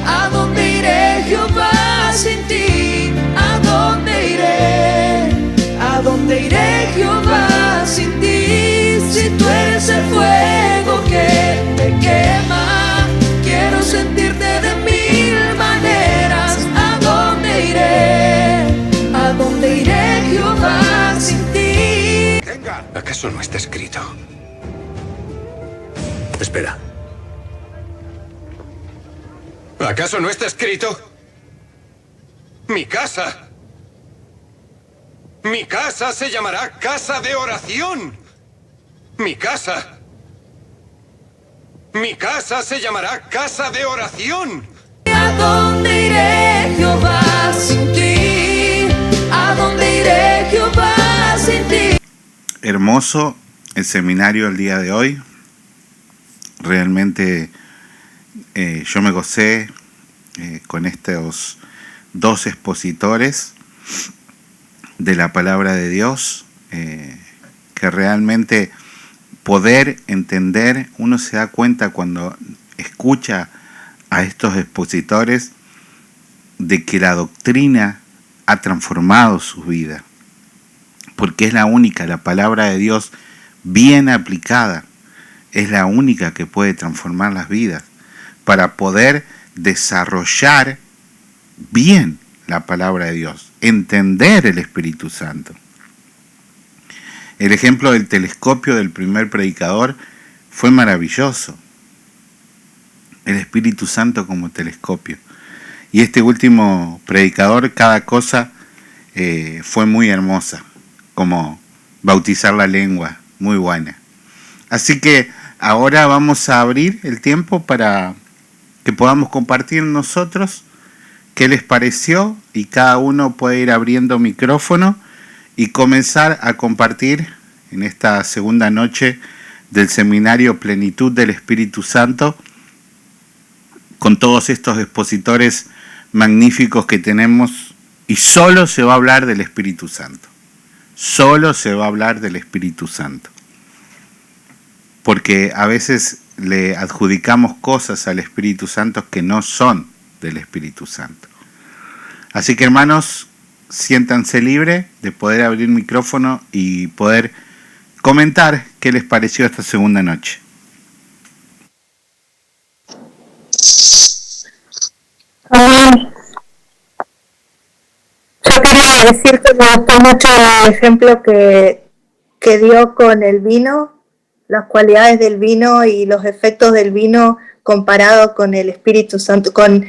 ¿A dónde iré, Jehová, sin ti? ¿A dónde iré? ¿A dónde iré, Jehová, sin ti? Si tú eres el fuego que me quema, quiero sentirte de mil maneras. ¿A dónde iré? ¿A dónde iré, Jehová, sin ti? Venga, ¿acaso no está escrito? Espera. ¿Acaso no está escrito? Mi casa se llamará casa de oración. Mi casa se llamará casa de oración. ¿A dónde iré, Jehová, sin ti? ¿A dónde iré, Jehová, sin ti? Hermoso el seminario el día de hoy. Realmente yo me gocé con estos dos expositores de la palabra de Dios, que realmente poder entender, uno se da cuenta cuando escucha a estos expositores de que la doctrina ha transformado su vida, porque es la única, la palabra de Dios bien aplicada, es la única que puede transformar las vidas para poder desarrollar bien la palabra de Dios, entender el Espíritu Santo. El ejemplo del telescopio del primer predicador fue maravilloso. El Espíritu Santo como telescopio. Y este último predicador, cada cosa fue muy hermosa, como bautizar la lengua, muy buena. Así que ahora vamos a abrir el tiempo para que podamos compartir nosotros qué les pareció, y cada uno puede ir abriendo micrófono y comenzar a compartir en esta segunda noche del seminario Plenitud del Espíritu Santo con todos estos expositores magníficos que tenemos, y solo se va a hablar del Espíritu Santo. Solo se va a hablar del Espíritu Santo. Porque a veces le adjudicamos cosas al Espíritu Santo que no son del Espíritu Santo. Así que, hermanos, siéntanse libres de poder abrir micrófono y poder comentar qué les pareció esta segunda noche. Yo quería decir que me gustó mucho el ejemplo que dio con el vino, las cualidades del vino y los efectos del vino comparado con el Espíritu Santo, con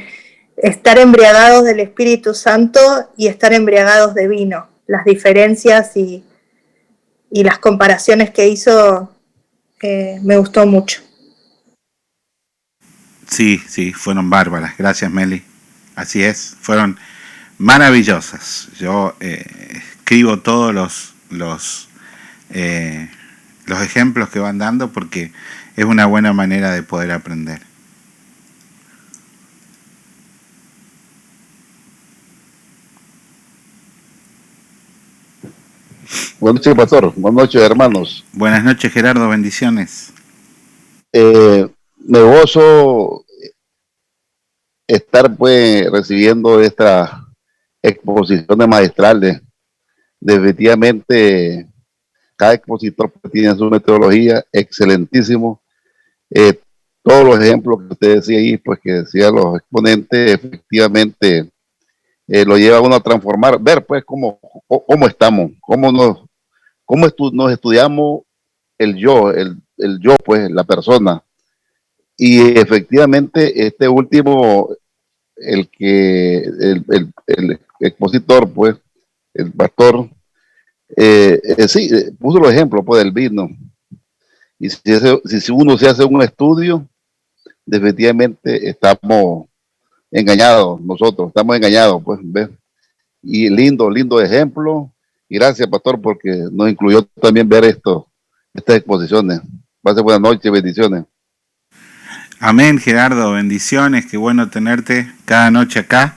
estar embriagados del Espíritu Santo y estar embriagados de vino, las diferencias y las comparaciones que hizo, me gustó mucho. Sí, fueron bárbaras. Gracias, Meli. Así es, fueron maravillosas. Yo escribo todos los los ejemplos que van dando, porque es una buena manera de poder aprender. Buenas noches, pastor. Buenas noches, hermanos. Buenas noches, Gerardo. Bendiciones. Me gozo estar pues recibiendo esta exposición de maestrales. Definitivamente, cada expositor tiene su metodología excelentísimo. Todos los ejemplos que usted decía ahí, pues que decían los exponentes, efectivamente lo lleva a uno a transformar, ver pues cómo estamos, nos estudiamos el yo, el yo, pues la persona. Y efectivamente este último, el expositor, pues, el pastor, sí, puso los ejemplos pues del vino. Y si uno se hace un estudio, definitivamente estamos engañados, nosotros estamos engañados, pues, ¿ves? Y lindo ejemplo. Y gracias, pastor, porque nos incluyó también ver estas exposiciones. Pase buenas noches, bendiciones. Amén, Gerardo, bendiciones, qué bueno tenerte cada noche acá.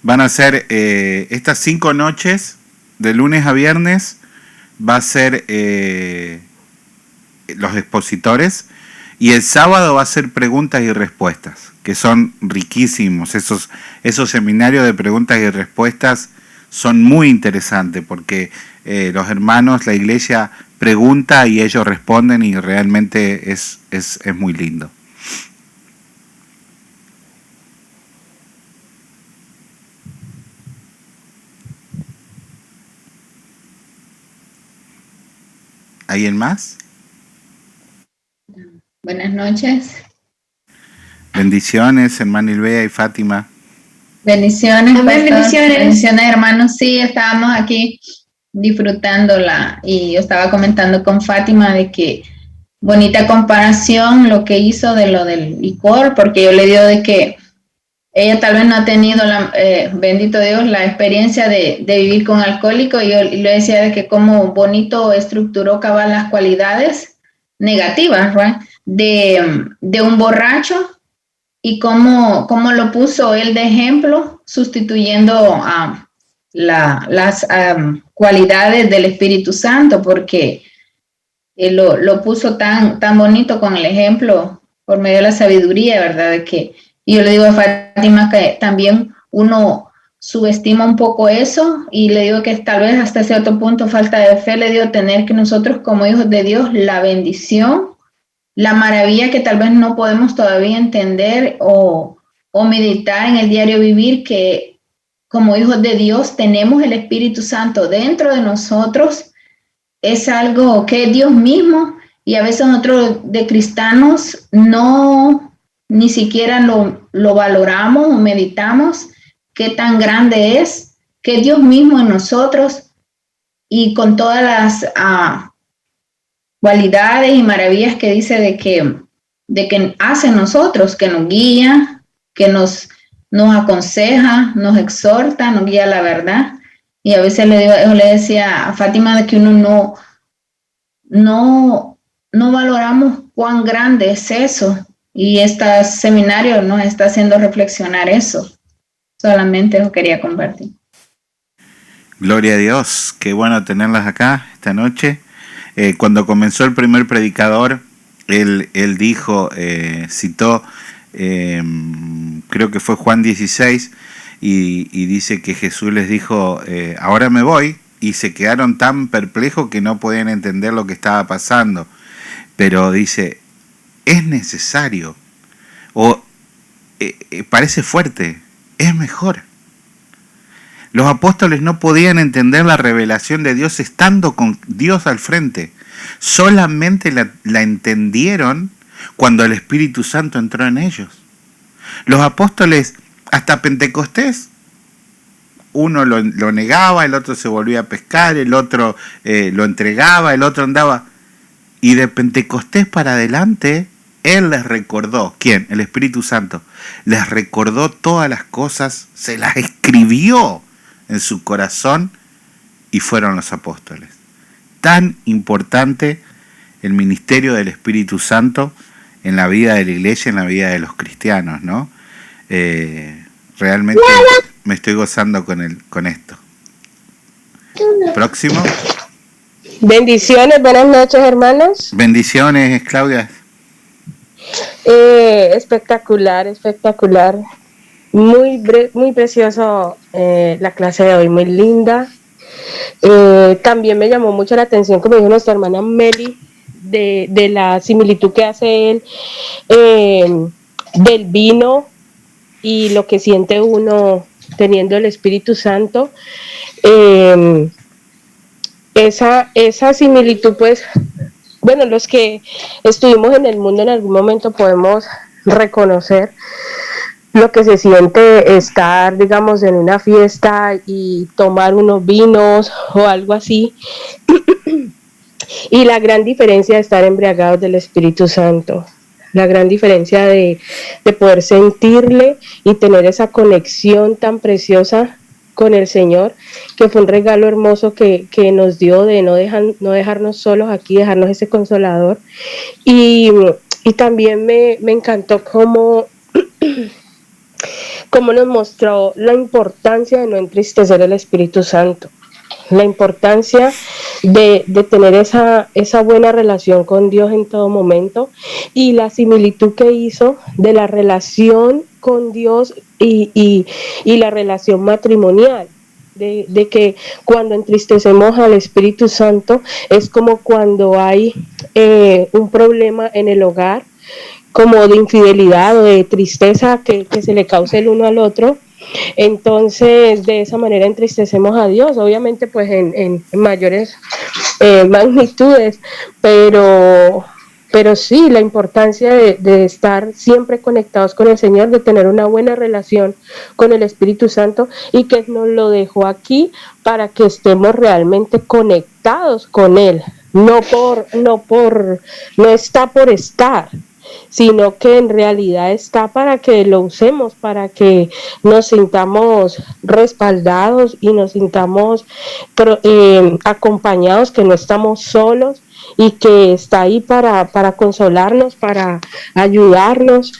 Van a ser estas 5 noches, de lunes a viernes, va a ser los expositores, y el sábado va a ser preguntas y respuestas, que son riquísimos. Esos seminarios de preguntas y respuestas son muy interesantes, porque los hermanos, la iglesia pregunta y ellos responden, y realmente es muy lindo. ¿Alguien más? Buenas noches. Bendiciones, hermana Ilbea y Fátima. Bendiciones, Amén, pastor. bendiciones. Bendiciones, hermanos. Sí, estábamos aquí disfrutándola, y yo estaba comentando con Fátima de que bonita comparación lo que hizo de lo del licor, porque yo le digo de que ella tal vez no ha tenido, bendito Dios, la experiencia de vivir con alcohólico, y yo le decía de que cómo bonito estructuró cabal las cualidades negativas, right, de un borracho, y cómo lo puso él de ejemplo, sustituyendo a las cualidades del Espíritu Santo, porque él lo puso tan bonito con el ejemplo por medio de la sabiduría, ¿verdad? De que, y yo le digo a Fátima que también uno subestima un poco eso, y le digo que tal vez hasta cierto punto falta de fe le digo tener que nosotros como hijos de Dios la bendición, la maravilla que tal vez no podemos todavía entender o meditar en el diario vivir, que como hijos de Dios tenemos el Espíritu Santo dentro de nosotros. Es algo que es Dios mismo, y a veces nosotros de cristianos ni siquiera lo valoramos o meditamos qué tan grande es, que Dios mismo en nosotros, y con todas las cualidades y maravillas que dice de que hace en nosotros, que nos guía, que nos aconseja, nos exhorta, nos guía a la verdad. Y a veces yo le decía a Fátima de que uno no valoramos cuán grande es eso, y este seminario nos está haciendo reflexionar eso. Solamente eso quería compartir. Gloria a Dios, qué bueno tenerlas acá esta noche. Cuando comenzó el primer predicador, él dijo, citó, creo que fue Juan 16, y dice que Jesús les dijo, ahora me voy, y se quedaron tan perplejos que no podían entender lo que estaba pasando. Pero dice, es necesario, parece fuerte, es mejor. Los apóstoles no podían entender la revelación de Dios estando con Dios al frente. Solamente la entendieron cuando el Espíritu Santo entró en ellos. Los apóstoles, hasta Pentecostés, uno lo negaba, el otro se volvía a pescar, el otro lo entregaba, el otro andaba. Y de Pentecostés para adelante, Él les recordó. ¿Quién? El Espíritu Santo. Les recordó todas las cosas, se las escribió en su corazón, y fueron los apóstoles. Tan importante el ministerio del Espíritu Santo en la vida de la iglesia, en la vida de los cristianos, ¿no? Realmente me estoy gozando con esto. Próximo. Bendiciones, buenas noches, hermanos. Bendiciones, Claudia. Espectacular, espectacular. Muy precioso la clase de hoy, muy linda. También me llamó mucho la atención, como dijo nuestra hermana Meli, de la similitud que hace él del vino y lo que siente uno teniendo el Espíritu Santo. Esa similitud, pues, bueno, los que estuvimos en el mundo en algún momento podemos reconocer lo que se siente estar, digamos, en una fiesta y tomar unos vinos o algo así, y la gran diferencia de estar embriagados del Espíritu Santo, la gran diferencia de poder sentirle y tener esa conexión tan preciosa con el Señor, que fue un regalo hermoso que nos dio de no dejarnos solos aquí, dejarnos ese consolador. Y también me encantó cómo nos mostró la importancia de no entristecer el Espíritu Santo, la importancia de tener esa buena relación con Dios en todo momento, y la similitud que hizo de la relación con Dios y la relación matrimonial, de que cuando entristecemos al Espíritu Santo es como cuando hay un problema en el hogar, como de infidelidad o de tristeza que se le cause el uno al otro. Entonces, de esa manera entristecemos a Dios, obviamente pues en mayores magnitudes, pero sí, la importancia de estar siempre conectados con el Señor, de tener una buena relación con el Espíritu Santo, y que nos lo dejó aquí para que estemos realmente conectados con Él, no está por estar, sino que en realidad está para que lo usemos, para que nos sintamos respaldados y nos sintamos acompañados, que no estamos solos, y que está ahí para consolarnos, para ayudarnos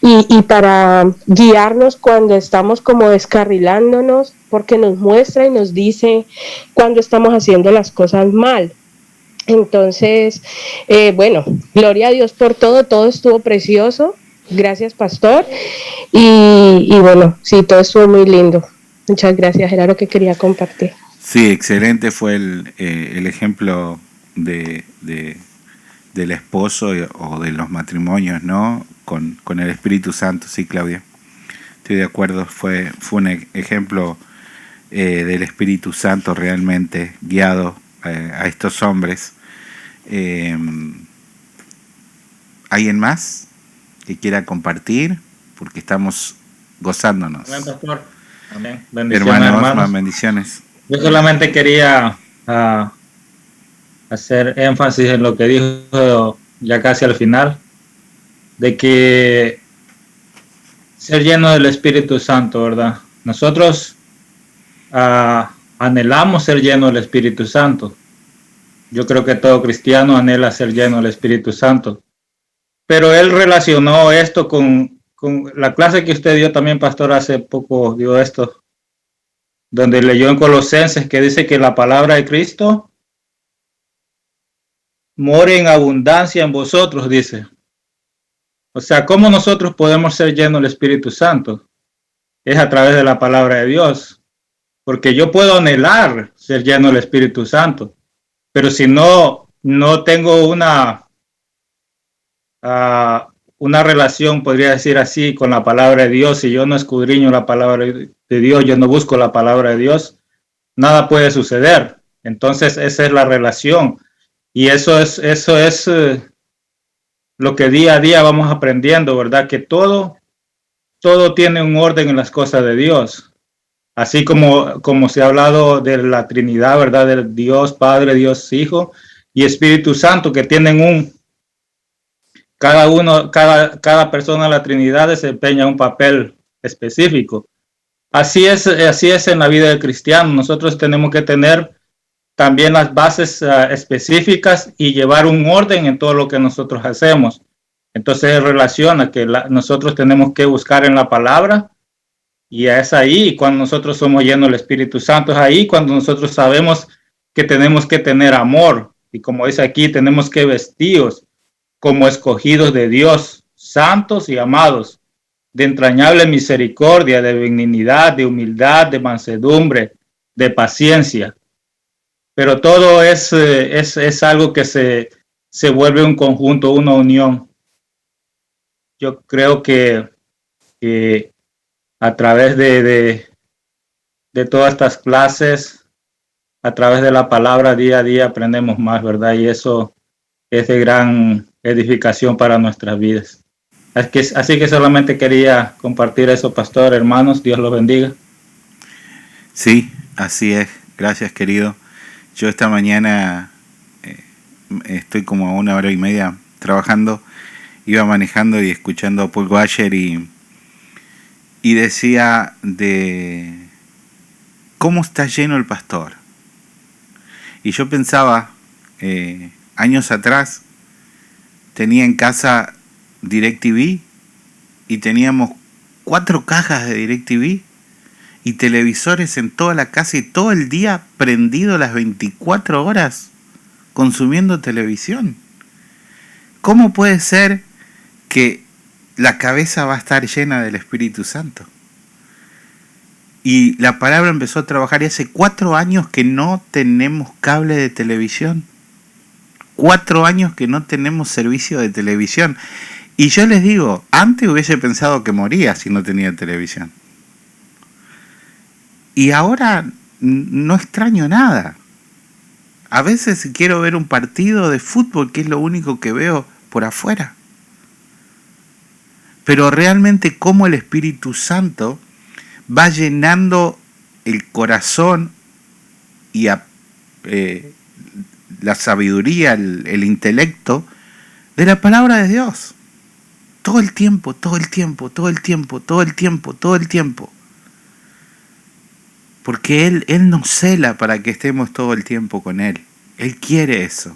y para guiarnos cuando estamos como descarrilándonos, porque nos muestra y nos dice cuando estamos haciendo las cosas mal. Entonces, bueno, gloria a Dios por todo estuvo precioso, gracias pastor, y bueno, sí, todo estuvo muy lindo. Muchas gracias, era lo que quería compartir. Sí, excelente fue el ejemplo del esposo o de los matrimonios, ¿no? Con el Espíritu Santo, sí, Claudia. Estoy de acuerdo, fue un ejemplo del Espíritu Santo realmente guiado a estos hombres. ¿Alguien más que quiera compartir? Porque estamos gozándonos. Amén, pastor. Amén. Bendiciones, hermanos. Bendiciones. Yo solamente quería hacer énfasis en lo que dijo ya casi al final, de que ser lleno del Espíritu Santo, ¿verdad? Nosotros anhelamos ser lleno del Espíritu Santo. Yo creo que todo cristiano anhela ser lleno del Espíritu Santo. Pero él relacionó esto con la clase que usted dio también, pastor, hace poco dio esto, donde leyó en Colosenses que dice que la palabra de Cristo more en abundancia en vosotros, dice. O sea, ¿cómo nosotros podemos ser llenos del Espíritu Santo? Es a través de la palabra de Dios. Porque yo puedo anhelar ser lleno del Espíritu Santo, pero si no tengo una relación, podría decir así, con la palabra de Dios, si yo no escudriño la palabra de Dios, yo no busco la palabra de Dios, nada puede suceder. Entonces esa es la relación, y eso es lo que día a día vamos aprendiendo, ¿verdad? Que todo tiene un orden en las cosas de Dios. Así como se ha hablado de la Trinidad, ¿verdad? De Dios Padre, Dios Hijo y Espíritu Santo, que tienen cada persona de la Trinidad desempeña un papel específico. Así es en la vida del cristiano. Nosotros tenemos que tener también las bases específicas y llevar un orden en todo lo que nosotros hacemos. Entonces relaciona que nosotros tenemos que buscar en la palabra, y es ahí cuando nosotros somos llenos del Espíritu Santo, es ahí cuando nosotros sabemos que tenemos que tener amor, y como dice aquí, tenemos que vestirnos como escogidos de Dios, santos y amados, de entrañable misericordia, de benignidad, de humildad, de mansedumbre, de paciencia. Pero todo es algo que se vuelve un conjunto, una unión. Yo creo que a través de todas estas clases, a través de la palabra, día a día aprendemos más, ¿verdad? Y eso es de gran edificación para nuestras vidas. Así que solamente quería compartir eso, pastor, hermanos, Dios los bendiga. Sí, así es. Gracias, querido. Yo esta mañana estoy como a 1 hora y media trabajando, iba manejando y escuchando a Paul Washer y decía de cómo está lleno el pastor. Y yo pensaba, años atrás, tenía en casa DirecTV y teníamos 4 cajas de DirecTV y televisores en toda la casa y todo el día prendido las 24 horas consumiendo televisión. ¿Cómo puede ser que la cabeza va a estar llena del Espíritu Santo? Y la palabra empezó a trabajar y hace 4 años que no tenemos cable de televisión. 4 años que no tenemos servicio de televisión. Y yo les digo, antes hubiese pensado que moría si no tenía televisión. Y ahora no extraño nada. A veces quiero ver un partido de fútbol, que es lo único que veo por afuera. Pero realmente cómo el Espíritu Santo va llenando el corazón y la sabiduría, el intelecto de la palabra de Dios. Todo el tiempo, todo el tiempo, todo el tiempo, todo el tiempo, todo el tiempo. Porque Él nos cela para que estemos todo el tiempo con Él. Él quiere eso.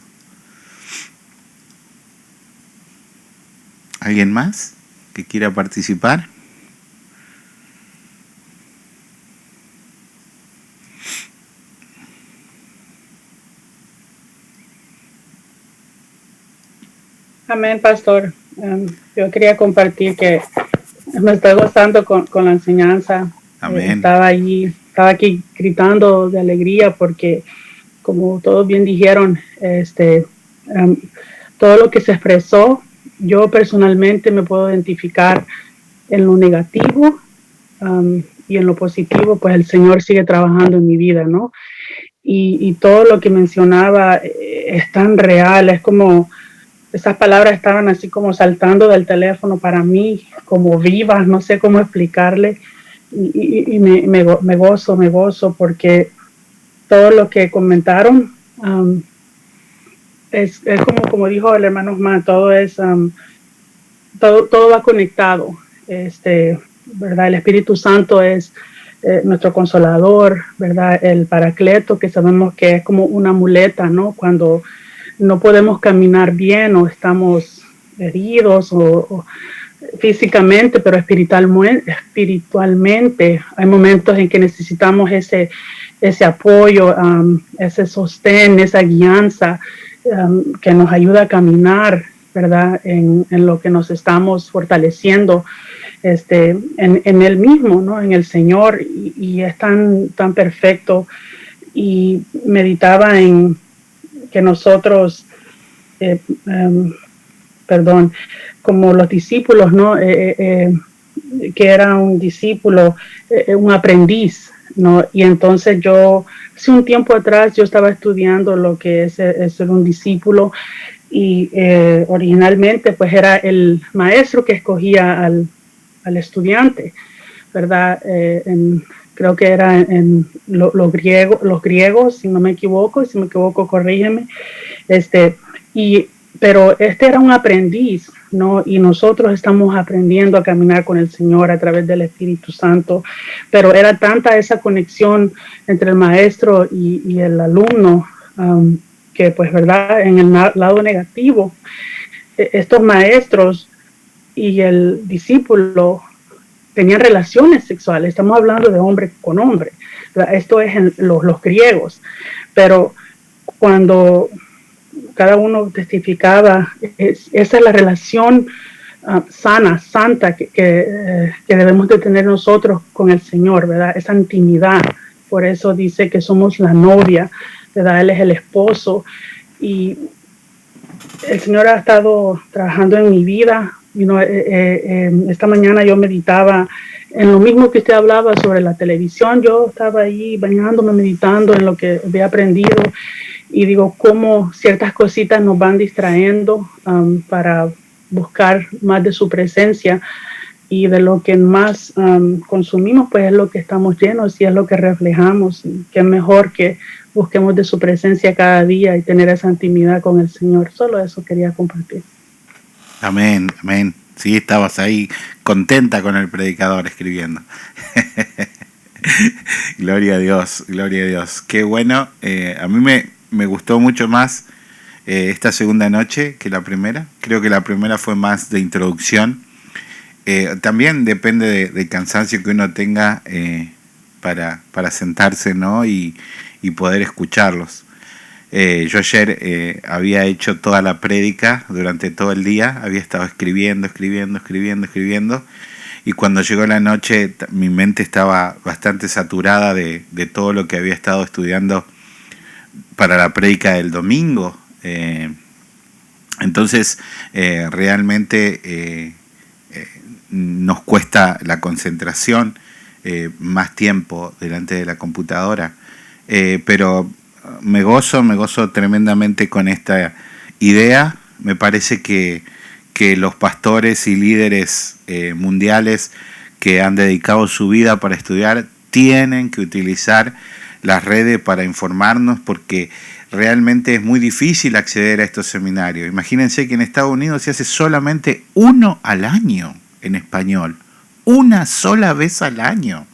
¿Alguien más que quiera participar? Amén, pastor. Yo quería compartir que me estoy gozando con la enseñanza. Amén. Estaba aquí gritando de alegría porque, como todos bien dijeron, todo lo que se expresó, yo personalmente me puedo identificar en lo negativo y en lo positivo, pues el Señor sigue trabajando en mi vida, ¿no? Y todo lo que mencionaba es tan real, es como esas palabras estaban así como saltando del teléfono para mí, como vivas, no sé cómo explicarle. Y me gozo porque todo lo que comentaron es como dijo el hermano Osman, todo va conectado, ¿verdad? El Espíritu Santo es nuestro consolador, ¿verdad? El Paracleto, que sabemos que es como una muleta, ¿no? Cuando no podemos caminar bien o estamos heridos o físicamente, pero espiritualmente hay momentos en que necesitamos ese apoyo, ese sostén, esa guianza que nos ayuda a caminar, ¿verdad? En lo que nos estamos fortaleciendo en Él mismo, ¿no? En el Señor, y es tan perfecto. Y meditaba en que nosotros, como los discípulos, ¿no? Que era un discípulo, un aprendiz, ¿no? Y entonces hace un tiempo atrás, yo estaba estudiando lo que es ser un discípulo, y originalmente pues era el maestro que escogía al estudiante, ¿verdad? Creo que era en los griegos, si no me equivoco, si me equivoco, corrígeme. Y pero este era un aprendiz, ¿no? Y nosotros estamos aprendiendo a caminar con el Señor a través del Espíritu Santo, pero era tanta esa conexión entre el maestro y el alumno, que pues, ¿verdad? En el lado negativo, estos maestros y el discípulo tenían relaciones sexuales. Estamos hablando de hombre con hombre, ¿verdad? Esto es en los griegos, pero cuando cada uno testificaba, esa es la relación sana, santa que debemos de tener nosotros con el Señor, ¿verdad? Esa intimidad. Por eso dice que somos la novia, ¿verdad? Él es el esposo, y el Señor ha estado trabajando en mi vida. Esta mañana yo meditaba en lo mismo que usted hablaba sobre la televisión. Yo estaba ahí bañándome, meditando en lo que había aprendido, y digo cómo ciertas cositas nos van distrayendo para buscar más de su presencia, y de lo que más consumimos, pues es lo que estamos llenos y es lo que reflejamos. Qué mejor que busquemos de su presencia cada día y tener esa intimidad con el Señor. Solo eso quería compartir. Amén, amén. Sí, estabas ahí contenta con el predicador escribiendo. Gloria a Dios, gloria a Dios. Qué bueno. A mí me gustó mucho más esta segunda noche que la primera. Creo que la primera fue más de introducción. También depende del cansancio que uno tenga para sentarse, ¿no? y poder escucharlos. Yo ayer había hecho toda la prédica durante todo el día, había estado escribiendo, y cuando llegó la noche mi mente estaba bastante saturada de todo lo que había estado estudiando para la prédica del domingo. Entonces realmente nos cuesta la concentración, más tiempo delante de la computadora, pero me gozo tremendamente con esta idea. Me parece que los pastores y líderes mundiales que han dedicado su vida para estudiar tienen que utilizar las redes para informarnos, porque realmente es muy difícil acceder a estos seminarios. Imagínense que en Estados Unidos se hace solamente uno al año en español, una sola vez al año.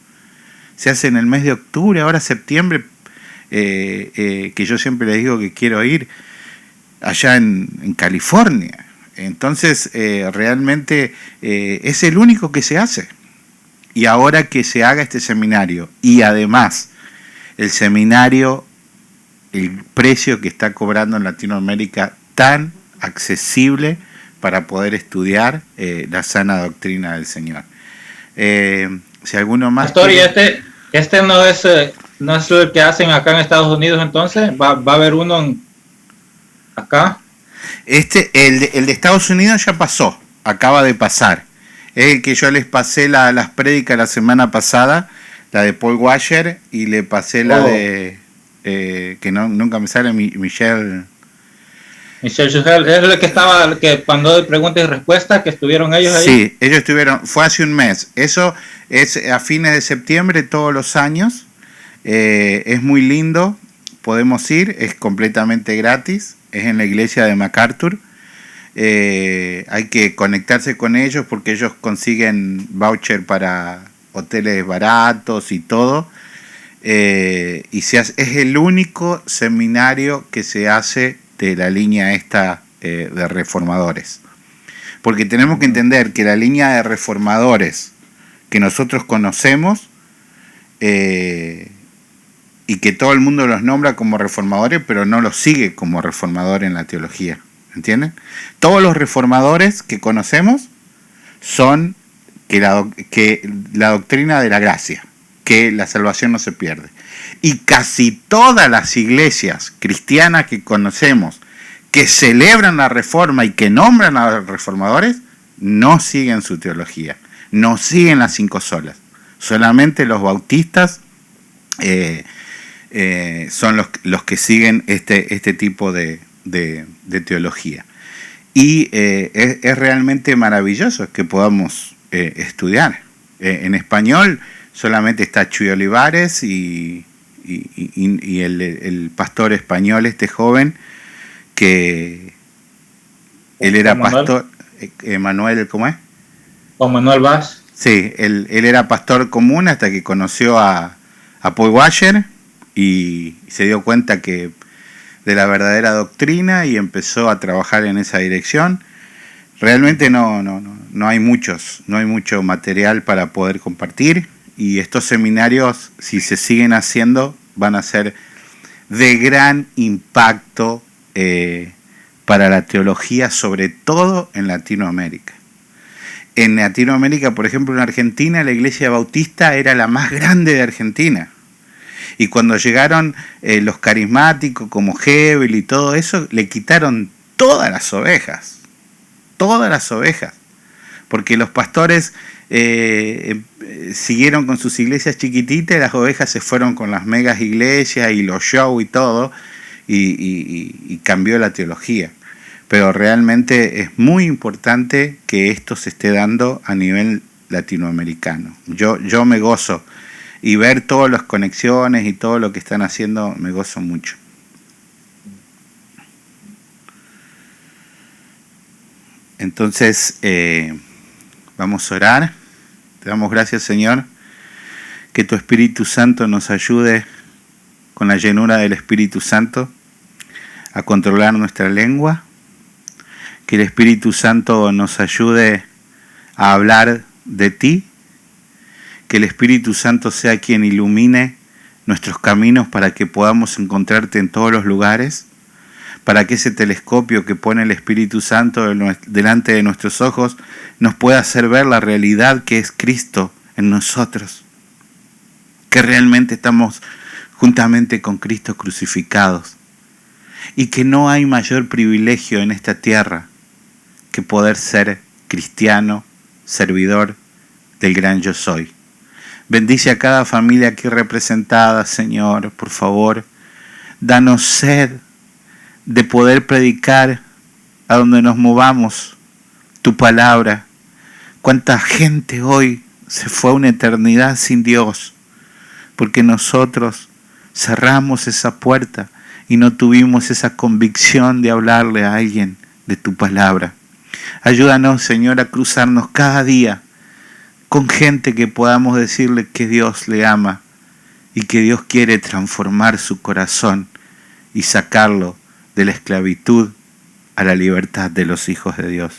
Se hace en el mes de octubre, ahora septiembre, que yo siempre les digo que quiero ir allá en California. Entonces realmente es el único que se hace. Y ahora que se haga este seminario, y además el seminario, el precio que está cobrando en Latinoamérica, tan accesible para poder estudiar la sana doctrina del Señor. Si alguno más... Pastor, ¿y este no es el que hacen acá en Estados Unidos entonces? ¿Va a haber uno acá? El de Estados Unidos ya pasó, acaba de pasar. Es el que yo les pasé las prédicas la semana pasada, la de Paul Washer, y le pasé la de... que nunca me sale, Michelle Schuhel, es el que estaba, que cuando hay preguntas y respuestas, que estuvieron ellos ahí. Sí, ellos estuvieron, fue hace un mes. Eso es a fines de septiembre todos los años. Es muy lindo, podemos ir, es completamente gratis, es en la iglesia de MacArthur. Hay que conectarse con ellos porque ellos consiguen voucher para hoteles baratos y todo. Y es el único seminario que se hace de la línea esta de reformadores, porque tenemos que entender que la línea de reformadores que nosotros conocemos y que todo el mundo los nombra como reformadores, pero no los sigue como reformadores en la teología, ¿entienden? Todos los reformadores que conocemos son que la doctrina de la gracia, que la salvación no se pierde. Y casi todas las iglesias cristianas que conocemos, que celebran la reforma y que nombran a los reformadores, no siguen su teología, no siguen las 5 solas. Solamente los bautistas son los que siguen este tipo de teología. Y es realmente maravilloso que podamos estudiar. En español solamente está Chuy Olivares y el pastor español, este joven, que Él era Juan Manuel. pastor, Manuel, ¿cómo es? Juan Manuel Vaz. Sí, él era pastor común hasta que conoció a Paul Washer y se dio cuenta que de la verdadera doctrina y empezó a trabajar en esa dirección. Realmente no hay mucho material para poder compartir, y estos seminarios, si se siguen haciendo, van a ser de gran impacto para la teología, sobre todo en Latinoamérica. En Latinoamérica, por ejemplo, en Argentina, la iglesia bautista era la más grande de Argentina. Y cuando llegaron los carismáticos como Hebel y todo eso, le quitaron todas las ovejas, porque los pastores siguieron con sus iglesias chiquititas y las ovejas se fueron con las megas iglesias y los shows y todo, y cambió la teología. Pero realmente es muy importante que esto se esté dando a nivel latinoamericano. Yo me gozo, y ver todas las conexiones y todo lo que están haciendo, me gozo mucho. Entonces, vamos a orar. Te damos gracias, Señor, que tu Espíritu Santo nos ayude con la llenura del Espíritu Santo a controlar nuestra lengua, que el Espíritu Santo nos ayude a hablar de ti, que el Espíritu Santo sea quien ilumine nuestros caminos para que podamos encontrarte en todos los lugares, para que ese telescopio que pone el Espíritu Santo delante de nuestros ojos nos pueda hacer ver la realidad que es Cristo en nosotros, que realmente estamos juntamente con Cristo crucificados, y que no hay mayor privilegio en esta tierra que poder ser cristiano, servidor del gran yo soy. Bendice a cada familia aquí representada, Señor, por favor. Danos sed de poder predicar a donde nos movamos tu palabra. Cuánta gente hoy se fue a una eternidad sin Dios, porque nosotros cerramos esa puerta y no tuvimos esa convicción de hablarle a alguien de tu palabra. Ayúdanos, Señor, a cruzarnos cada día con gente que podamos decirle que Dios le ama y que Dios quiere transformar su corazón y sacarlo de la esclavitud a la libertad de los hijos de Dios.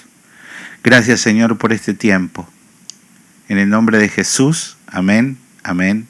Gracias, Señor, por este tiempo. En el nombre de Jesús, amén, amén